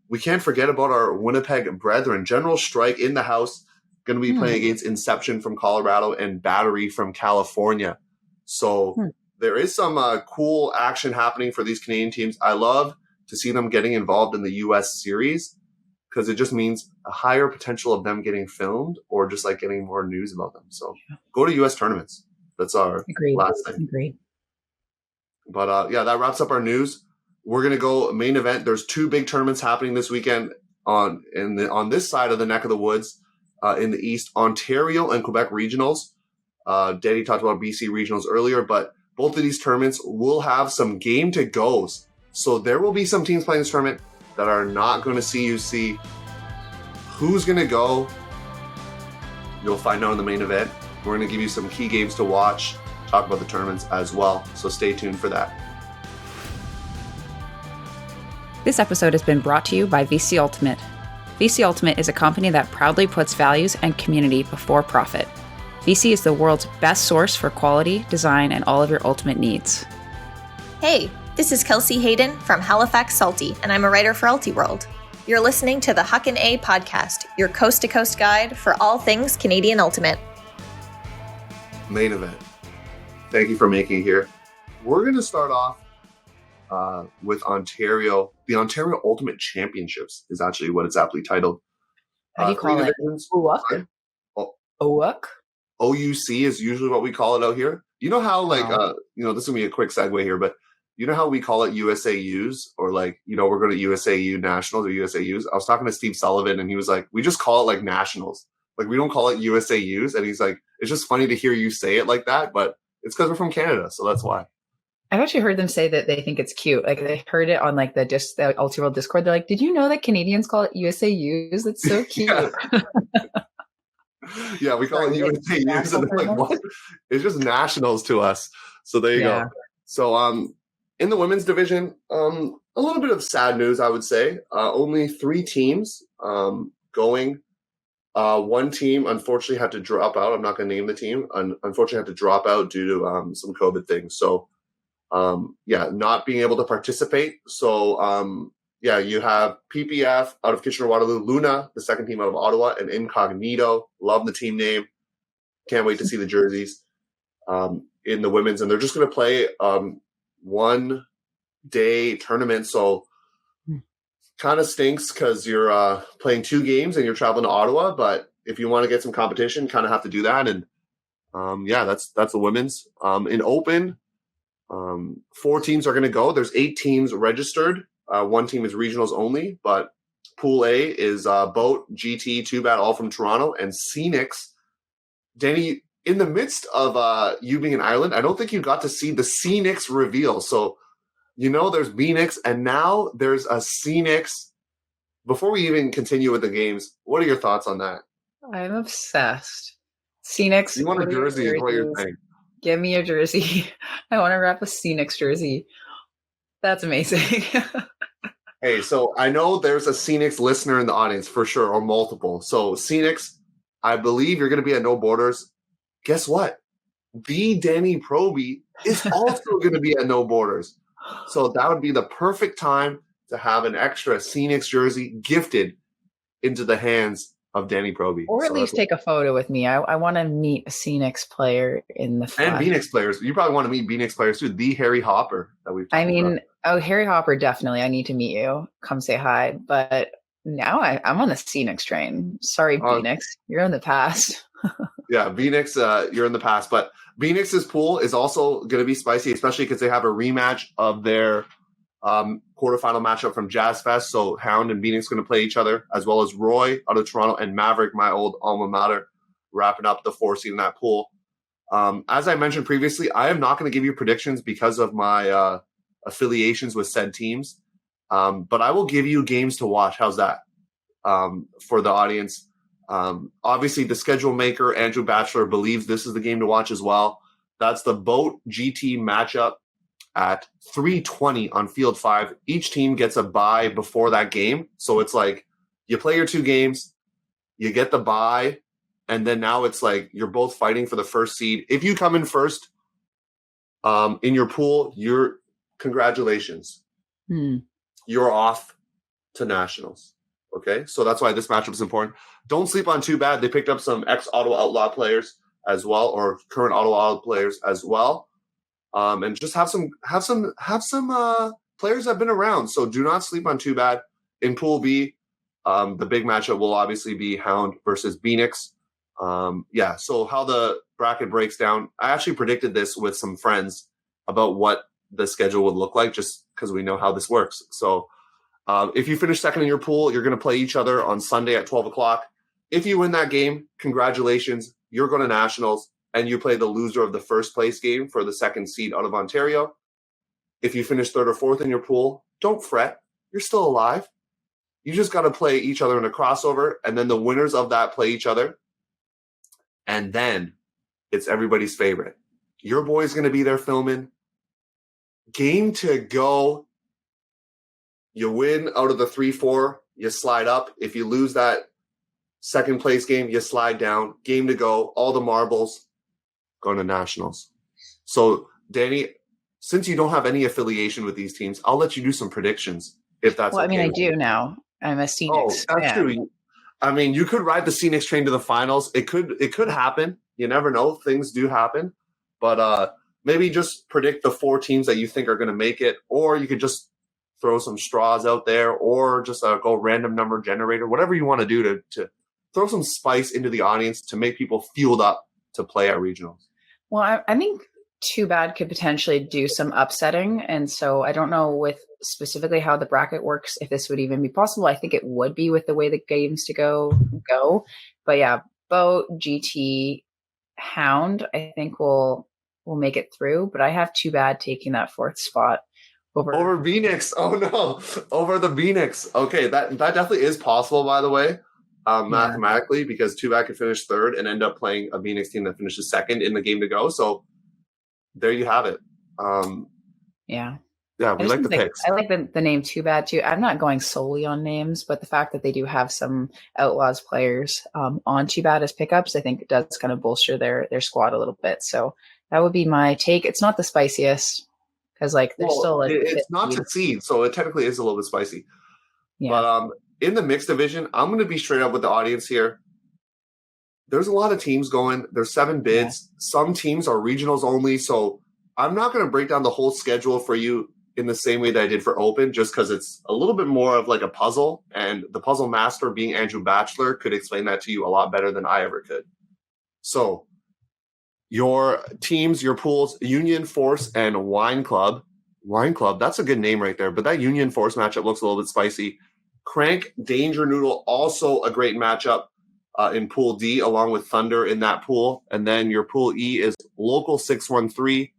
we can't forget about our Winnipeg brethren. General Strike in the house, going to be playing against Inception from Colorado and Battery from California. So there is some cool action happening for these Canadian teams. I love to see them getting involved in the U.S. series because it just means a higher potential of them getting filmed or just like getting more news about them. So go to U.S. tournaments. That's our last thing. Agreed. But that wraps up our news. We're going to go main event. There's 2 big tournaments happening this weekend on this side of the neck of the woods in the East, Ontario and Quebec Regionals. Danny talked about BC Regionals earlier, but both of these tournaments will have some game to goes. So there will be some teams playing this tournament that are not going to see UC. Who's going to go? You'll find out in the main event. We're going to give you some key games to watch, talk about the tournaments as well. So stay tuned for that. This episode has been brought to you by VC Ultimate. VC Ultimate is a company that proudly puts values and community before profit. VC is the world's best source for quality, design, and all of your ultimate needs. Hey, this is Kelsey Hayden from Halifax Salty, and I'm a writer for Ultiworld. You're listening to the Huckin A podcast, your coast-to-coast guide for all things Canadian Ultimate. Main event. Thank you for making it here. We're going to start off with Ontario. The Ontario Ultimate Championships is actually what it's aptly titled. How do you call it? OUC? OUC? OUC is usually what we call it out here. You know how, like, this is going to be a quick segue here, but you know how we call it USAUs, or like, we're going to USAU Nationals or USAUs? I was talking to Steve Sullivan, and he was like, we just call it like Nationals. Like, we don't call it USAUs. And he's like, it's just funny to hear you say it like that, but it's because we're from Canada, so that's why. I've actually heard them say that they think it's cute. Like, they heard it on like the Ulti World Discord. They're like, did you know that Canadians call it USAUs? That's so cute. Yeah, we call it USAUs, and they're like, what? It's just Nationals to us. So there you go. So in the women's division, a little bit of sad news, I would say. Only 3 teams going. One team, unfortunately, had to drop out. I'm not going to name the team. Unfortunately, had to drop out due to some COVID things. So, not being able to participate. So, you have PPF out of Kitchener-Waterloo, Luna, the second team out of Ottawa, and Incognito. Love the team name. Can't wait to see the jerseys in the women's. And they're just going to play 1-day tournament. So, kind of stinks because you're playing 2 games and you're traveling to Ottawa. But if you want to get some competition, kind of have to do that. And that's the women's. In open, 4 teams are going to go. There's 8 teams registered. 1 team is regionals only, but Pool A is Boat, GT, Too Bad, all from Toronto, and Scenics. Danny, in the midst of you being in Ireland, I don't think you got to see the Scenics reveal. So, there's Beanix, and now there's a Scenics. Before we even continue with the games, what are your thoughts on that? I'm obsessed. Scenics. You want a jersey is what you're saying. Give me a jersey. I want to wrap a Scenics jersey. That's amazing. Hey, so I know there's a Scenics listener in the audience for sure, or multiple. So Scenics, I believe you're going to be at No Borders. Guess what? The Danny Proby is also going to be at No Borders. So that would be the perfect time to have an extra Scenics jersey gifted into the hands of Danny Proby. Or at least take a photo with me. I want to meet a Scenics player in the flesh. And Beanix players. You probably want to meet Beanix players too. The Harry Hopper that we've talked about. Harry Hopper, definitely. I need to meet you. Come say hi. But now I'm on the Scenics train. Sorry, Beanix. You're in the past. Yeah, Beanix, you're in the past. But Beanix's pool is also going to be spicy, especially because they have a rematch of their quarterfinal matchup from Jazz Fest. So Hound and Beanix going to play each other, as well as Roy out of Toronto and Maverick, my old alma mater, wrapping up the 4 seed in that pool. As I mentioned previously, I am not going to give you predictions because of my affiliations with said teams. But I will give you games to watch. How's that for the audience? Obviously, the schedule maker, Andrew Batchelor, believes this is the game to watch as well. That's the Boat GT matchup at 3:20 on Field 5. Each team gets a bye before that game. So it's like you play your 2 games, you get the bye, and then now it's like you're both fighting for the first seed. If you come in first in your pool, congratulations. You're off to Nationals. Okay, so that's why this matchup is important. Don't sleep on Too Bad. They picked up some ex-Ottawa Outlaw players as well, or current Ottawa Outlaw players as well, and just have some players that have been around. So do not sleep on Too Bad. In Pool B, the big matchup will obviously be Hound versus Beanix. So how the bracket breaks down, I actually predicted this with some friends about what the schedule would look like, just because we know how this works. So if you finish second in your pool, you're going to play each other on Sunday at 12 o'clock. If you win that game, congratulations. You're going to Nationals, and you play the loser of the first place game for the second seed out of Ontario. If you finish 3rd or 4th in your pool, don't fret. You're still alive. You just got to play each other in a crossover, and then the winners of that play each other. And then it's everybody's favorite. Your boy's going to be there filming. Game to go. You win out of the 3-4, you slide up. If you lose that second place game, you slide down. Game to go, all the marbles, going to Nationals. So, Danny, since you don't have any affiliation with these teams, I'll let you do some predictions, if that's okay. I do now. I'm a Scenics. Oh, that's true. I mean, you could ride the Scenics train to the finals. It could happen. You never know. Things do happen. But maybe just predict the 4 teams that you think are going to make it, or you could just throw some straws out there, or just go random number generator, whatever you want to do to throw some spice into the audience to make people fueled up to play at regionals. Well, I think Too Bad could potentially do some upsetting. And so I don't know with specifically how the bracket works, if this would even be possible. I think it would be with the way the games to go. But yeah, Boat, GT, Hound, I think will make it through. But I have Too Bad taking that 4th spot over Phoenix. Oh no, over the Phoenix. Okay, that definitely is possible, by the way. Mathematically, because Too Bad could finish 3rd and end up playing a Phoenix team that finishes 2nd in the game to go. So there you have it. Yeah, we like the picks. I like the name Too Bad too. I'm not going solely on names, but the fact that they do have some Outlaws players on Too Bad as pickups, I think it does kind of bolster their squad a little bit. So that would be my take. It's not the spiciest because there's still like it's not to seed, so it technically is a little bit spicy. Yeah. But in the mixed division, I'm going to be straight up with the audience here. There's a lot of teams going. There's 7 bids. Yeah. Some teams are regionals only, so I'm not going to break down the whole schedule for you in the same way that I did for Open, just because it's a little bit more of like a puzzle, and the puzzle master being Andrew Batchelor could explain that to you a lot better than I ever could. So your teams, your pools, Union Force and Wine Club. Wine Club, that's a good name right there, but that Union Force matchup looks a little bit spicy. Crank, Danger Noodle, also a great matchup in Pool D, along with Thunder in that pool. And then your Pool E is Local 613,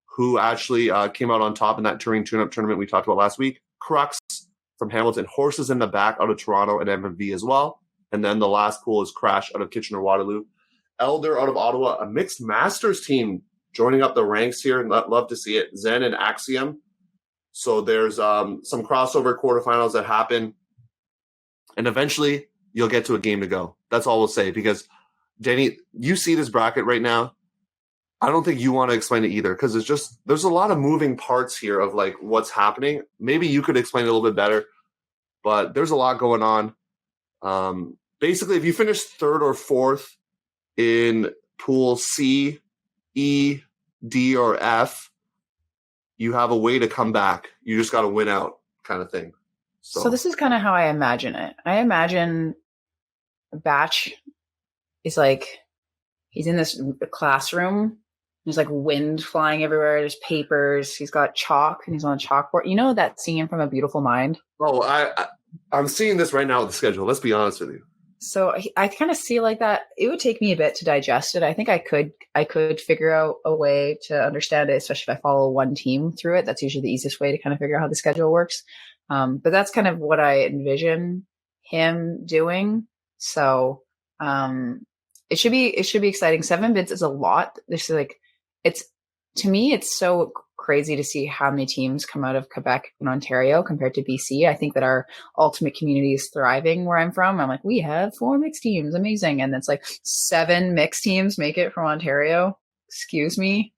who actually came out on top in that Touring Tune-Up tournament we talked about last week. Crux from Hamilton, Horses in the Back out of Toronto, and MMV as well. And then the last pool is Crash out of Kitchener-Waterloo. Elder out of Ottawa, a mixed Masters team joining up the ranks here, and love to see it. Zen and Axiom. So there's some crossover quarterfinals that happen, and eventually you'll get to a game to go. That's all we'll say, because, Danny, you see this bracket right now. I don't think you want to explain it either, because there's a lot of moving parts here of like what's happening. Maybe you could explain it a little bit better, but there's a lot going on. Basically, if you finish 3rd or 4th in Pool C, E, D, or F, you have a way to come back. You just got to win out, kind of thing. So this is kind of how I imagine it. I imagine Batch is like, he's in this classroom. There's like wind flying everywhere. There's papers. He's got chalk and he's on a chalkboard. You know that scene from A Beautiful Mind? Oh, I'm seeing this right now with the schedule. Let's be honest with you. So I kind of see like that. It would take me a bit to digest it. I think I could figure out a way to understand it, especially if I follow one team through it. That's usually the easiest way to kind of figure out how the schedule works. But that's kind of what I envision him doing. So it should be exciting. 7 bids is a lot. There's like, to me, it's so crazy to see how many teams come out of Quebec and Ontario compared to BC. I think that our ultimate community is thriving where I'm from. I'm like, we have 4 mixed teams. Amazing. And it's like 7 mixed teams make it from Ontario. Excuse me.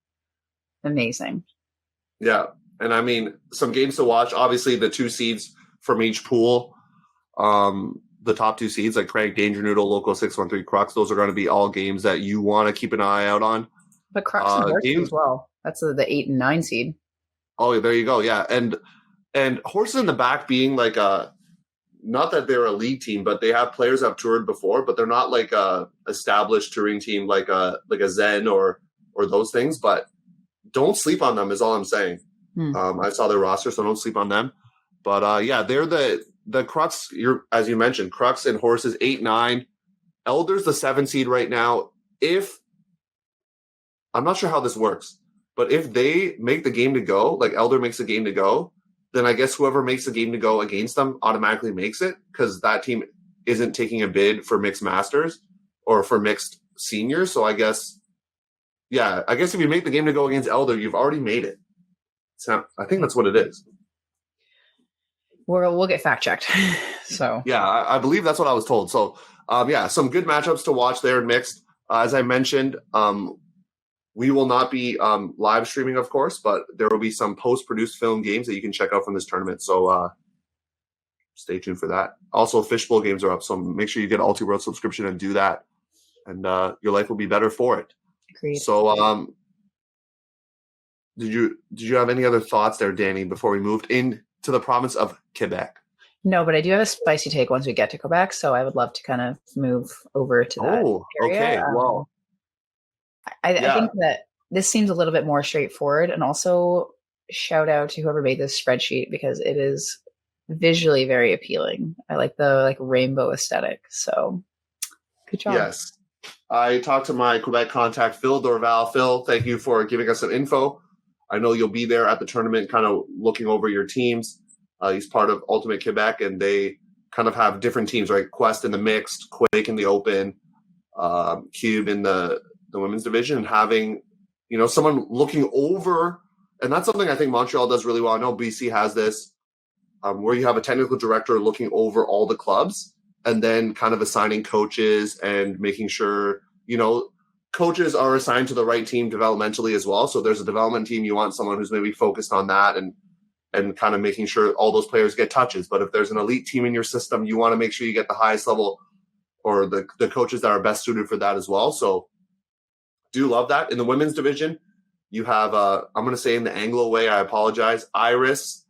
Amazing. Yeah. And I mean, some games to watch. Obviously, the 2 seeds from each pool, the top 2 seeds, like Crank, Danger Noodle, Local 613, Crux, those are going to be all games that you want to keep an eye out on. But Crux and Horses as well. That's the 8 and 9 seed. Oh, there you go. Yeah. And Horses in the Back being like not that they're a league team, but they have players that have toured before, but they're not like a established touring team like a Zen or those things. But don't sleep on them is all I'm saying. I saw their roster, so don't sleep on them. But yeah, they're the Crux. As you mentioned, Crux and Horses 8, 9. Elder's the 7 seed right now. I'm not sure how this works, but if they make the game to go, like Elder makes the game to go, then I guess whoever makes the game to go against them automatically makes it, because that team isn't taking a bid for mixed masters or for mixed seniors. So I guess if you make the game to go against Elder, you've already made it. So I think that's what it is. We'll get fact checked. So yeah, I believe that's what I was told. So some good matchups to watch there in mixed. As I mentioned, we will not be live streaming, of course, but there will be some post-produced film games that you can check out from this tournament. So stay tuned for that. Also, Fishbowl games are up, so make sure you get an Ulti World subscription and do that, and your life will be better for it. Agreed. So Did you have any other thoughts there, Danie, before we moved into the province of Quebec? No, but I do have a spicy take once we get to Quebec, so I would love to kind of move over to that area. Okay. Well, I think that this seems a little bit more straightforward, and also shout out to whoever made this spreadsheet because it is visually very appealing. I like the rainbow aesthetic. So good job. Yes. I talked to my Quebec contact, Phil Dorval. Phil, thank you for giving us some info. I know you'll be there at the tournament kind of looking over your teams. He's part of Ultimate Quebec, and they kind of have different teams, right? Quest in the mixed, Quake in the open, Cube in the women's division, and having, someone looking over. And that's something I think Montreal does really well. I know BC has this, where you have a technical director looking over all the clubs and then kind of assigning coaches and making sure, coaches are assigned to the right team developmentally as well. So there's a development team, you want someone who's maybe focused on that and kind of making sure all those players get touches. But if there's an elite team in your system, you want to make sure you get the highest level or the coaches that are best suited for that as well. So do love that. In the women's division, you have, I'm going to say in the Anglo way, I apologize, Iris,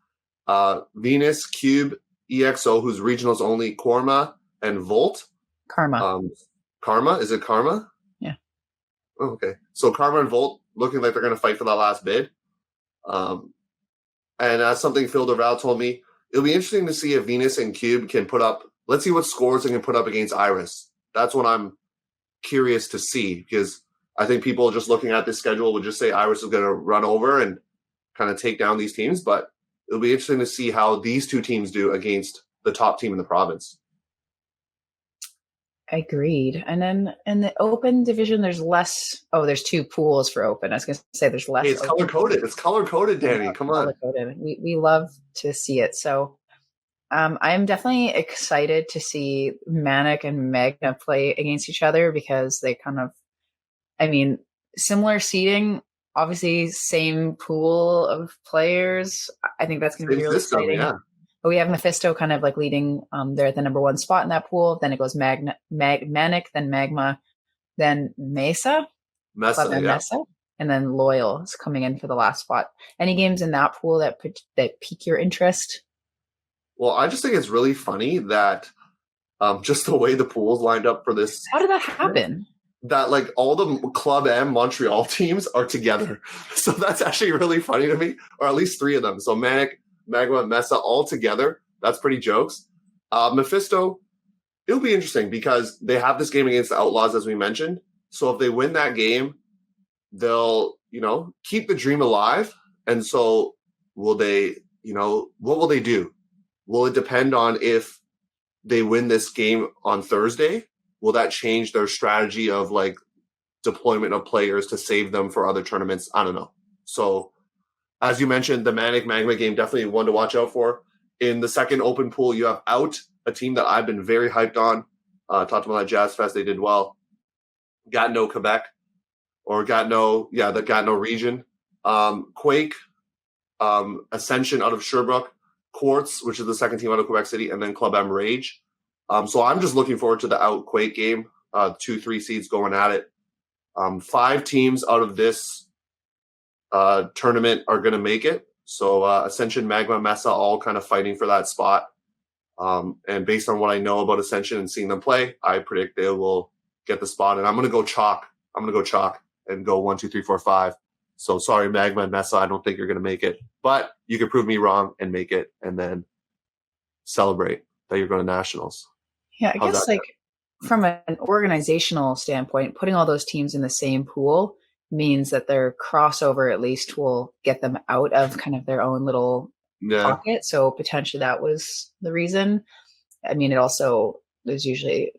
Venus, Cube, EXO, who's regionals only, Korma, and Volt. Karma. Karma? Is it Karma? Yeah. Oh, okay. So Karma and Volt looking like they're going to fight for that last bid. And that's something Phil Dorval told me. It'll be interesting to see if Venus and Cube can put up, let's see what scores they can put up against Iris. That's what I'm curious to see, because I think people just looking at this schedule would just say Iris is going to run over and kind of take down these teams. But it'll be interesting to see how these two teams do against the top team in the province. Agreed. And then in the open division, there's less. Oh, there's two pools for open. I was going to say there's less. Hey, it's color coded. It's color coded, Danie. Come on. Color-coded. We love to see it. So I'm definitely excited to see Manic and Magna play against each other because they kind of, similar seating, obviously same pool of players. I think that's going to be really exciting. Yeah. But we have Mephisto kind of leading. They're at the number one spot in that pool. Then it goes Manic, then Magma, then Mesa, and then Loyal is coming in for the last spot. Any games in that pool that pique your interest? Well, I just think it's really funny that just the way the pools lined up for this. How did that happen? That all the Club M Montreal teams are together. So that's actually really funny to me, or at least three of them. So Manic, Magma, and Mesa all together. That's pretty jokes. Mephisto, it'll be interesting because they have this game against the Outlaws, as we mentioned. So if they win that game, they'll, keep the dream alive. And so will they, what will they do? Will it depend on if they win this game on Thursday? Will that change their strategy of deployment of players to save them for other tournaments? I don't know. So as you mentioned, the Manic Magma game, definitely one to watch out for. In the second open pool, you have Out, a team that I've been very hyped on. Talked about that Jazz Fest. They did well. Gatineau, Quebec, or Gatineau, the Gatineau region. Quake, Ascension out of Sherbrooke, Quartz, which is the second team out of Quebec City, and then Club M Rage. So I'm just looking forward to the Out Quake game. 2-3 seeds going at it. 5 teams out of this tournament are going to make it. So Ascension, Magma, Mesa, all kind of fighting for that spot. And based on what I know about Ascension and seeing them play, I predict they will get the spot. And I'm going to go chalk. I'm going to go chalk and go 1, 2, 3, 4, 5. So sorry, Magma and Mesa, I don't think you're going to make it. But you can prove me wrong and make it and then celebrate that you're going to nationals. Yeah, I guess from an organizational standpoint, putting all those teams in the same pool means that their crossover at least will get them out of kind of their own little pocket. So potentially that was the reason. It also there's usually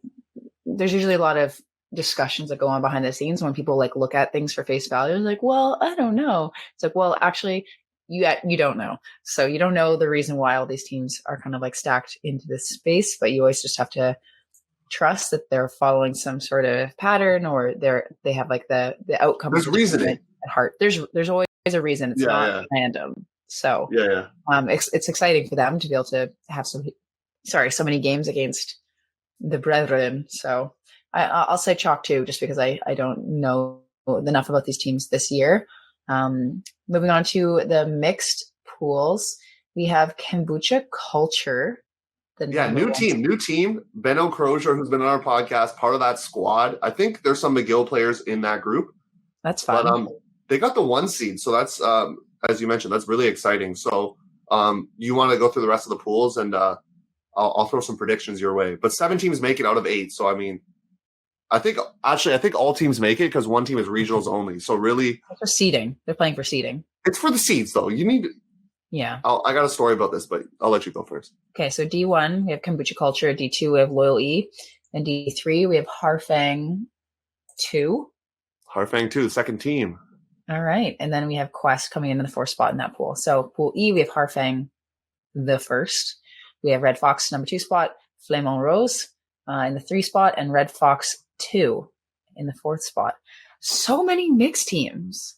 a lot of discussions that go on behind the scenes when people look at things for face value. Well, I don't know. It's well, actually, you don't know. So you don't know the reason why all these teams are kind of stacked into this space, but you always just have to trust that they're following some sort of pattern or they have the outcome. There's reasoning at heart. There's always a reason. It's not random. So it's exciting for them to be able to have so many games against the brethren. So I'll say chalk too, just because I don't know enough about these teams this year. Moving on to the mixed pools, we have Kombucha Culture. New team. Benno Crozier, who's been on our podcast, part of that squad. I think there's some McGill players in that group. That's fun. But they got the 1 seed, so that's as you mentioned, that's really exciting. So you want to go through the rest of the pools, and I'll throw some predictions your way. But 7 teams make it out of 8, so I mean, I think all teams make it because 1 team is regionals only. So really, it's for seeding. They're playing for seeding. It's for the seeds, though. You need. Yeah. I got a story about this, but I'll let you go first. Okay, so D1 we have Kombucha Culture. D2 we have Loyal E, and D3 we have Harfang 2. Harfang 2, the second team. All right, and then we have Quest coming in the 4th spot in that pool. So Pool E we have Harfang the 1st. We have Red Fox number 2 spot, Flamand Rose in the 3 spot, and Red Fox 2 in the 4th spot. So many mixed teams.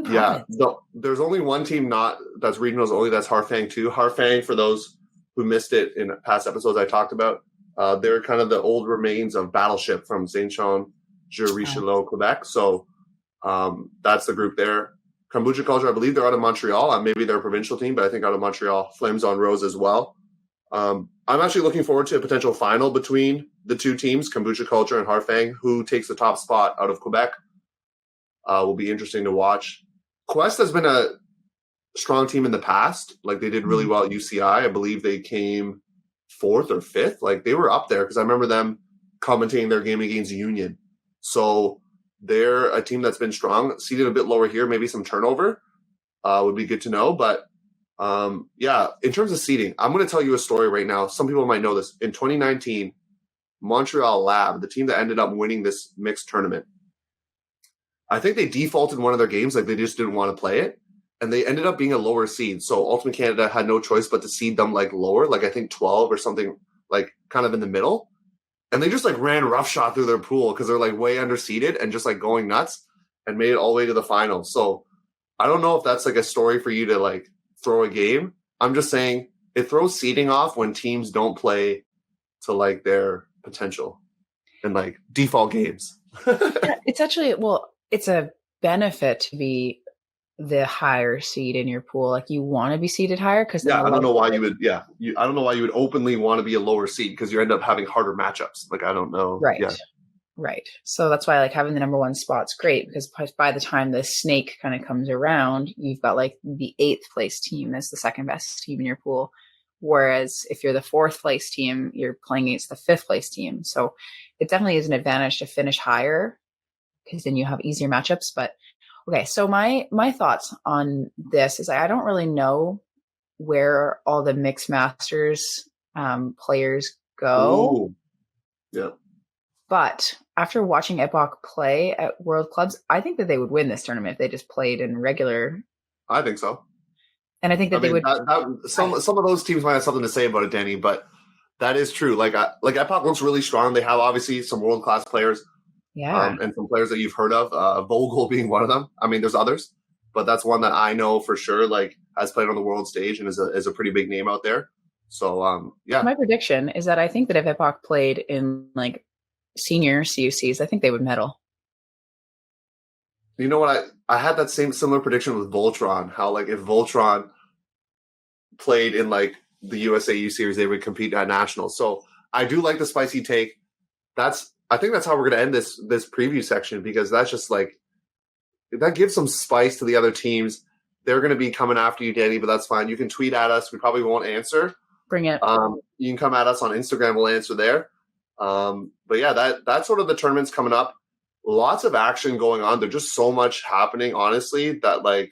Yeah, there's only 1 team that's regionals only. That's Harfang 2. Harfang, for those who missed it in past episodes I talked about, they're kind of the old remains of Battleship from Saint-Jean-Richelieu, Quebec. So that's the group there. Kombucha Culture, I believe they're out of Montreal. Maybe they're a provincial team, but I think out of Montreal. Flames on Rose as well. I'm actually looking forward to a potential final between the 2 teams, Kombucha Culture and Harfang. Who takes the top spot out of Quebec will be interesting to watch. Quest has been a strong team in the past. Like, they did really well at UCI. I believe they came 4th or 5th. Like, they were up there because I remember them commentating their game against Union. So they're a team that's been strong. Seated a bit lower here, maybe some turnover would be good to know. But in terms of seeding, I'm going to tell you a story right now. Some people might know this. In 2019, Montreal Lab, the team that ended up winning this mixed tournament, I think they defaulted one of their games. Like, they just didn't want to play it. And they ended up being a lower seed. So Ultimate Canada had no choice but to seed them like lower, like I think 12 or something, like kind of in the middle. And they just like ran roughshod through their pool because they're like way underseeded and just like going nuts and made it all the way to the final. So I don't know if that's like a story for you to like throw a game. I'm just saying it throws seeding off when teams don't play to like their potential in like default games. It's actually, it's a benefit to be the higher seed in your pool. Like, you want to be seeded higher because I don't know why you would. I don't know why you would openly want to be a lower seed because you end up having harder matchups. Like, I don't know. Right. Yeah. Right. So that's why like having the number 1 spot's great because by the time the snake kind of comes around, you've got like the 8th place team as the second best team in your pool. Whereas if you're the 4th place team, you're playing against the 5th place team. So it definitely is an advantage to finish higher because then you have easier matchups. But okay, so my thoughts on this is I don't really know where all the Mixed Masters players go. Ooh. Yeah. But after watching Epoch play at World Clubs, I think that they would win this tournament if they just played in regular. I think so. And I think that they would. Some of those teams might have something to say about it, Danny, but that is true. Like Epoch looks really strong. They have obviously some world-class players. Yeah. And some players that you've heard of, Vogel being one of them. I mean, there's others, but that's one that I know for sure, like, has played on the world stage and is a pretty big name out there. So, My prediction is that I think that if Epoch played in, like, senior CUCs, I think they would medal. You know what? I had that similar prediction with Voltron, how, like, if Voltron played in, like, the USAU series, they would compete at nationals. So I do like the spicy take. I think that's how we're going to end this preview section because that's just like that gives some spice to the other teams. They're going to be coming after you, Danny, but that's fine. You can tweet at us. We probably won't answer. Bring it. You can come at us on Instagram. We'll answer there. But yeah, that's sort of the tournaments coming up. Lots of action going on. There's just so much happening, honestly, that like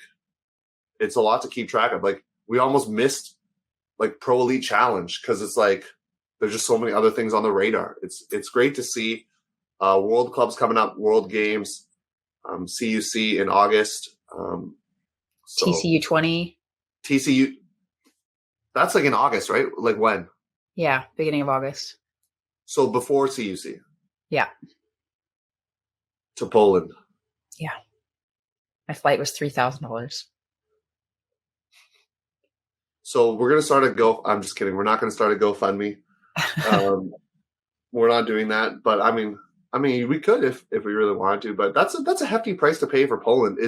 it's a lot to keep track of. Like we almost missed like Pro Elite Challenge because it's like there's just so many other things on the radar. It's great to see World Clubs coming up, World Games, CUC in August. TCU 20. TCU. That's like in August, right? Like when? Yeah, beginning of August. So before CUC. Yeah. To Poland. Yeah. My flight was $3,000. So we're going to start I'm just kidding. We're not going to start a GoFundMe. We're not doing that. But I mean, I mean, we could if we really wanted to, but that's a hefty price to pay for Poland.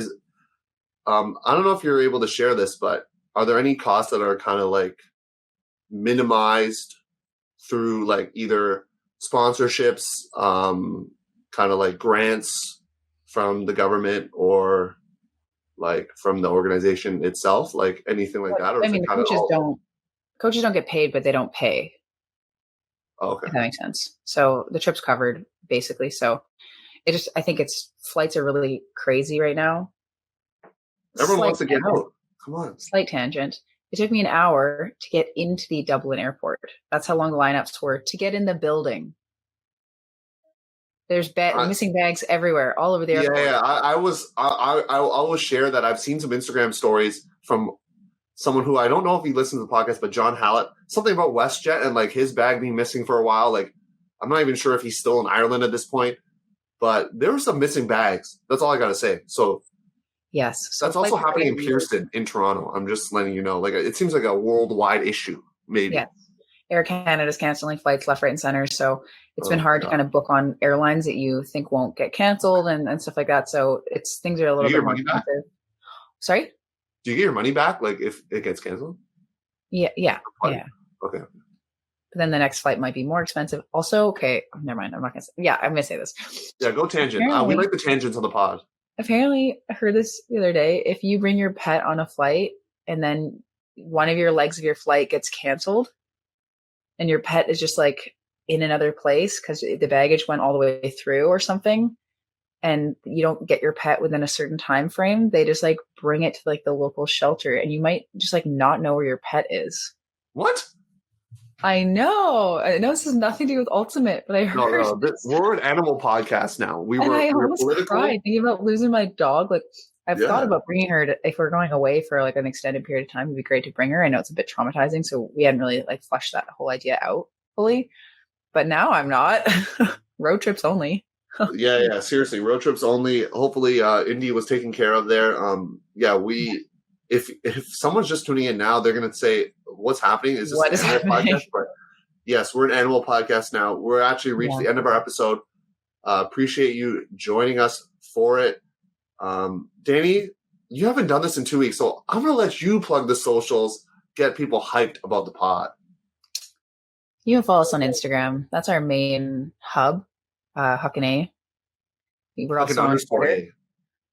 I don't know if you're able to share this, but are there any costs that are kind of like minimized through like either sponsorships, kind of like grants from the government or like from the organization itself, like anything like that? Or I mean, coaches don't get paid, but they don't pay. Oh, okay. If that makes sense. So the trip's covered basically. So I think flights are really crazy right now. Everyone wants to get out. Come on. Slight tangent. It took me an hour to get into the Dublin airport. That's how long the lineups were to get in the building. There's missing bags everywhere, all over the airport. Yeah. I will share that I've seen some Instagram stories from someone who I don't know if he listens to the podcast, but John Hallett, something about WestJet and like his bag being missing for a while. Like, I'm not even sure if he's still in Ireland at this point, but there were some missing bags. That's all I got to say. So yes, that's also happening in Pearson in Toronto. I'm just letting you know, like, it seems like a worldwide issue, maybe. Yeah. Air Canada's canceling flights left, right, and center. So it's been hard to kind of book on airlines that you think won't get canceled and stuff like that. So things are a little bit more expensive. Sorry? Do you get your money back, like, if it gets canceled? Yeah. Okay. But then the next flight might be more expensive. Also, okay, never mind. I'm not going to say. Yeah, I'm going to say this. Yeah, go tangent. We like the tangents on the pod. Apparently, I heard this the other day. If you bring your pet on a flight and then one of your legs of your flight gets canceled and your pet is just like in another place because the baggage went all the way through or something, and you don't get your pet within a certain time frame, they just like bring it to like the local shelter, and you might just like not know where your pet is. What? I know this has nothing to do with Ultimate, but I heard. No, we're an animal podcast now. I almost cried thinking about losing my dog. Like, I've thought about bringing her if we're going away for like an extended period of time, it'd be great to bring her. I know it's a bit traumatizing, so we hadn't really like fleshed that whole idea out fully. But now I'm not. Road trips only. Yeah, seriously, road trips only. Hopefully, Indy was taken care of there. If someone's just tuning in now, they're gonna say, "What's happening? Is this what an animal podcast?" But yes, we're an animal podcast now. We're actually reached the end of our episode. Appreciate you joining us for it. Danie, you haven't done this in 2 weeks, so I'm gonna let you plug the socials, get people hyped about the pod. You can follow us on Instagram. That's our main hub. Huckin. We're also on Twitter.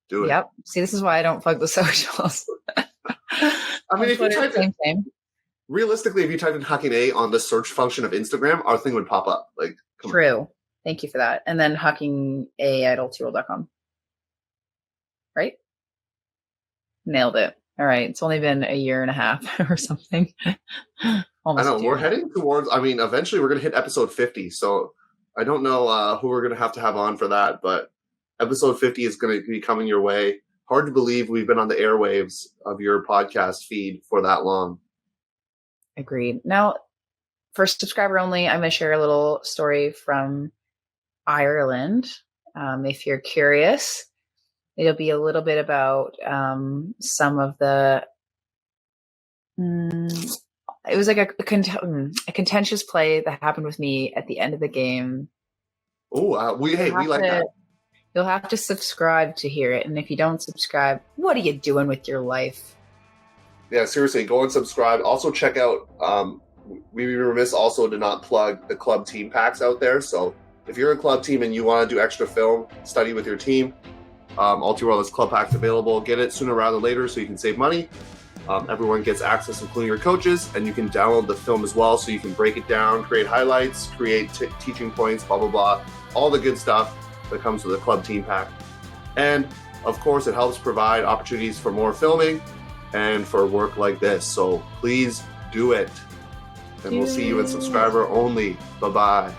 Do it. Yep. See, this is why I don't plug the socials. I mean, if you type in, realistically, if you type in Huckin on the search function of Instagram, our thing would pop up. Like, true. Thank you for that. And then Huckin@ultiworld.com. Right? Nailed it. All right. It's only been a year and a half or something. Almost. I know. We're heading towards, eventually we're going to hit episode 50. So I don't know who we're going to have on for that, but episode 50 is going to be coming your way. Hard to believe we've been on the airwaves of your podcast feed for that long. Agreed. Now, for subscriber only, I'm going to share a little story from Ireland. If you're curious, it'll be a little bit about some of the... it was like a contentious play that happened with me at the end of the game. Oh, we like that. You'll have to subscribe to hear it. And if you don't subscribe, what are you doing with your life? Yeah, seriously, go and subscribe. Also check out, we'd be remiss also to not plug the club team packs out there. So if you're a club team and you want to do extra film, study with your team, Ultiworld has club packs available. Get it sooner rather than later so you can save money. Everyone gets access, including your coaches, and you can download the film as well so you can break it down, create highlights, create teaching points, blah, blah, blah. All the good stuff that comes with a club team pack. And, of course, it helps provide opportunities for more filming and for work like this. So please do it. And we'll see you in subscriber only. Bye-bye.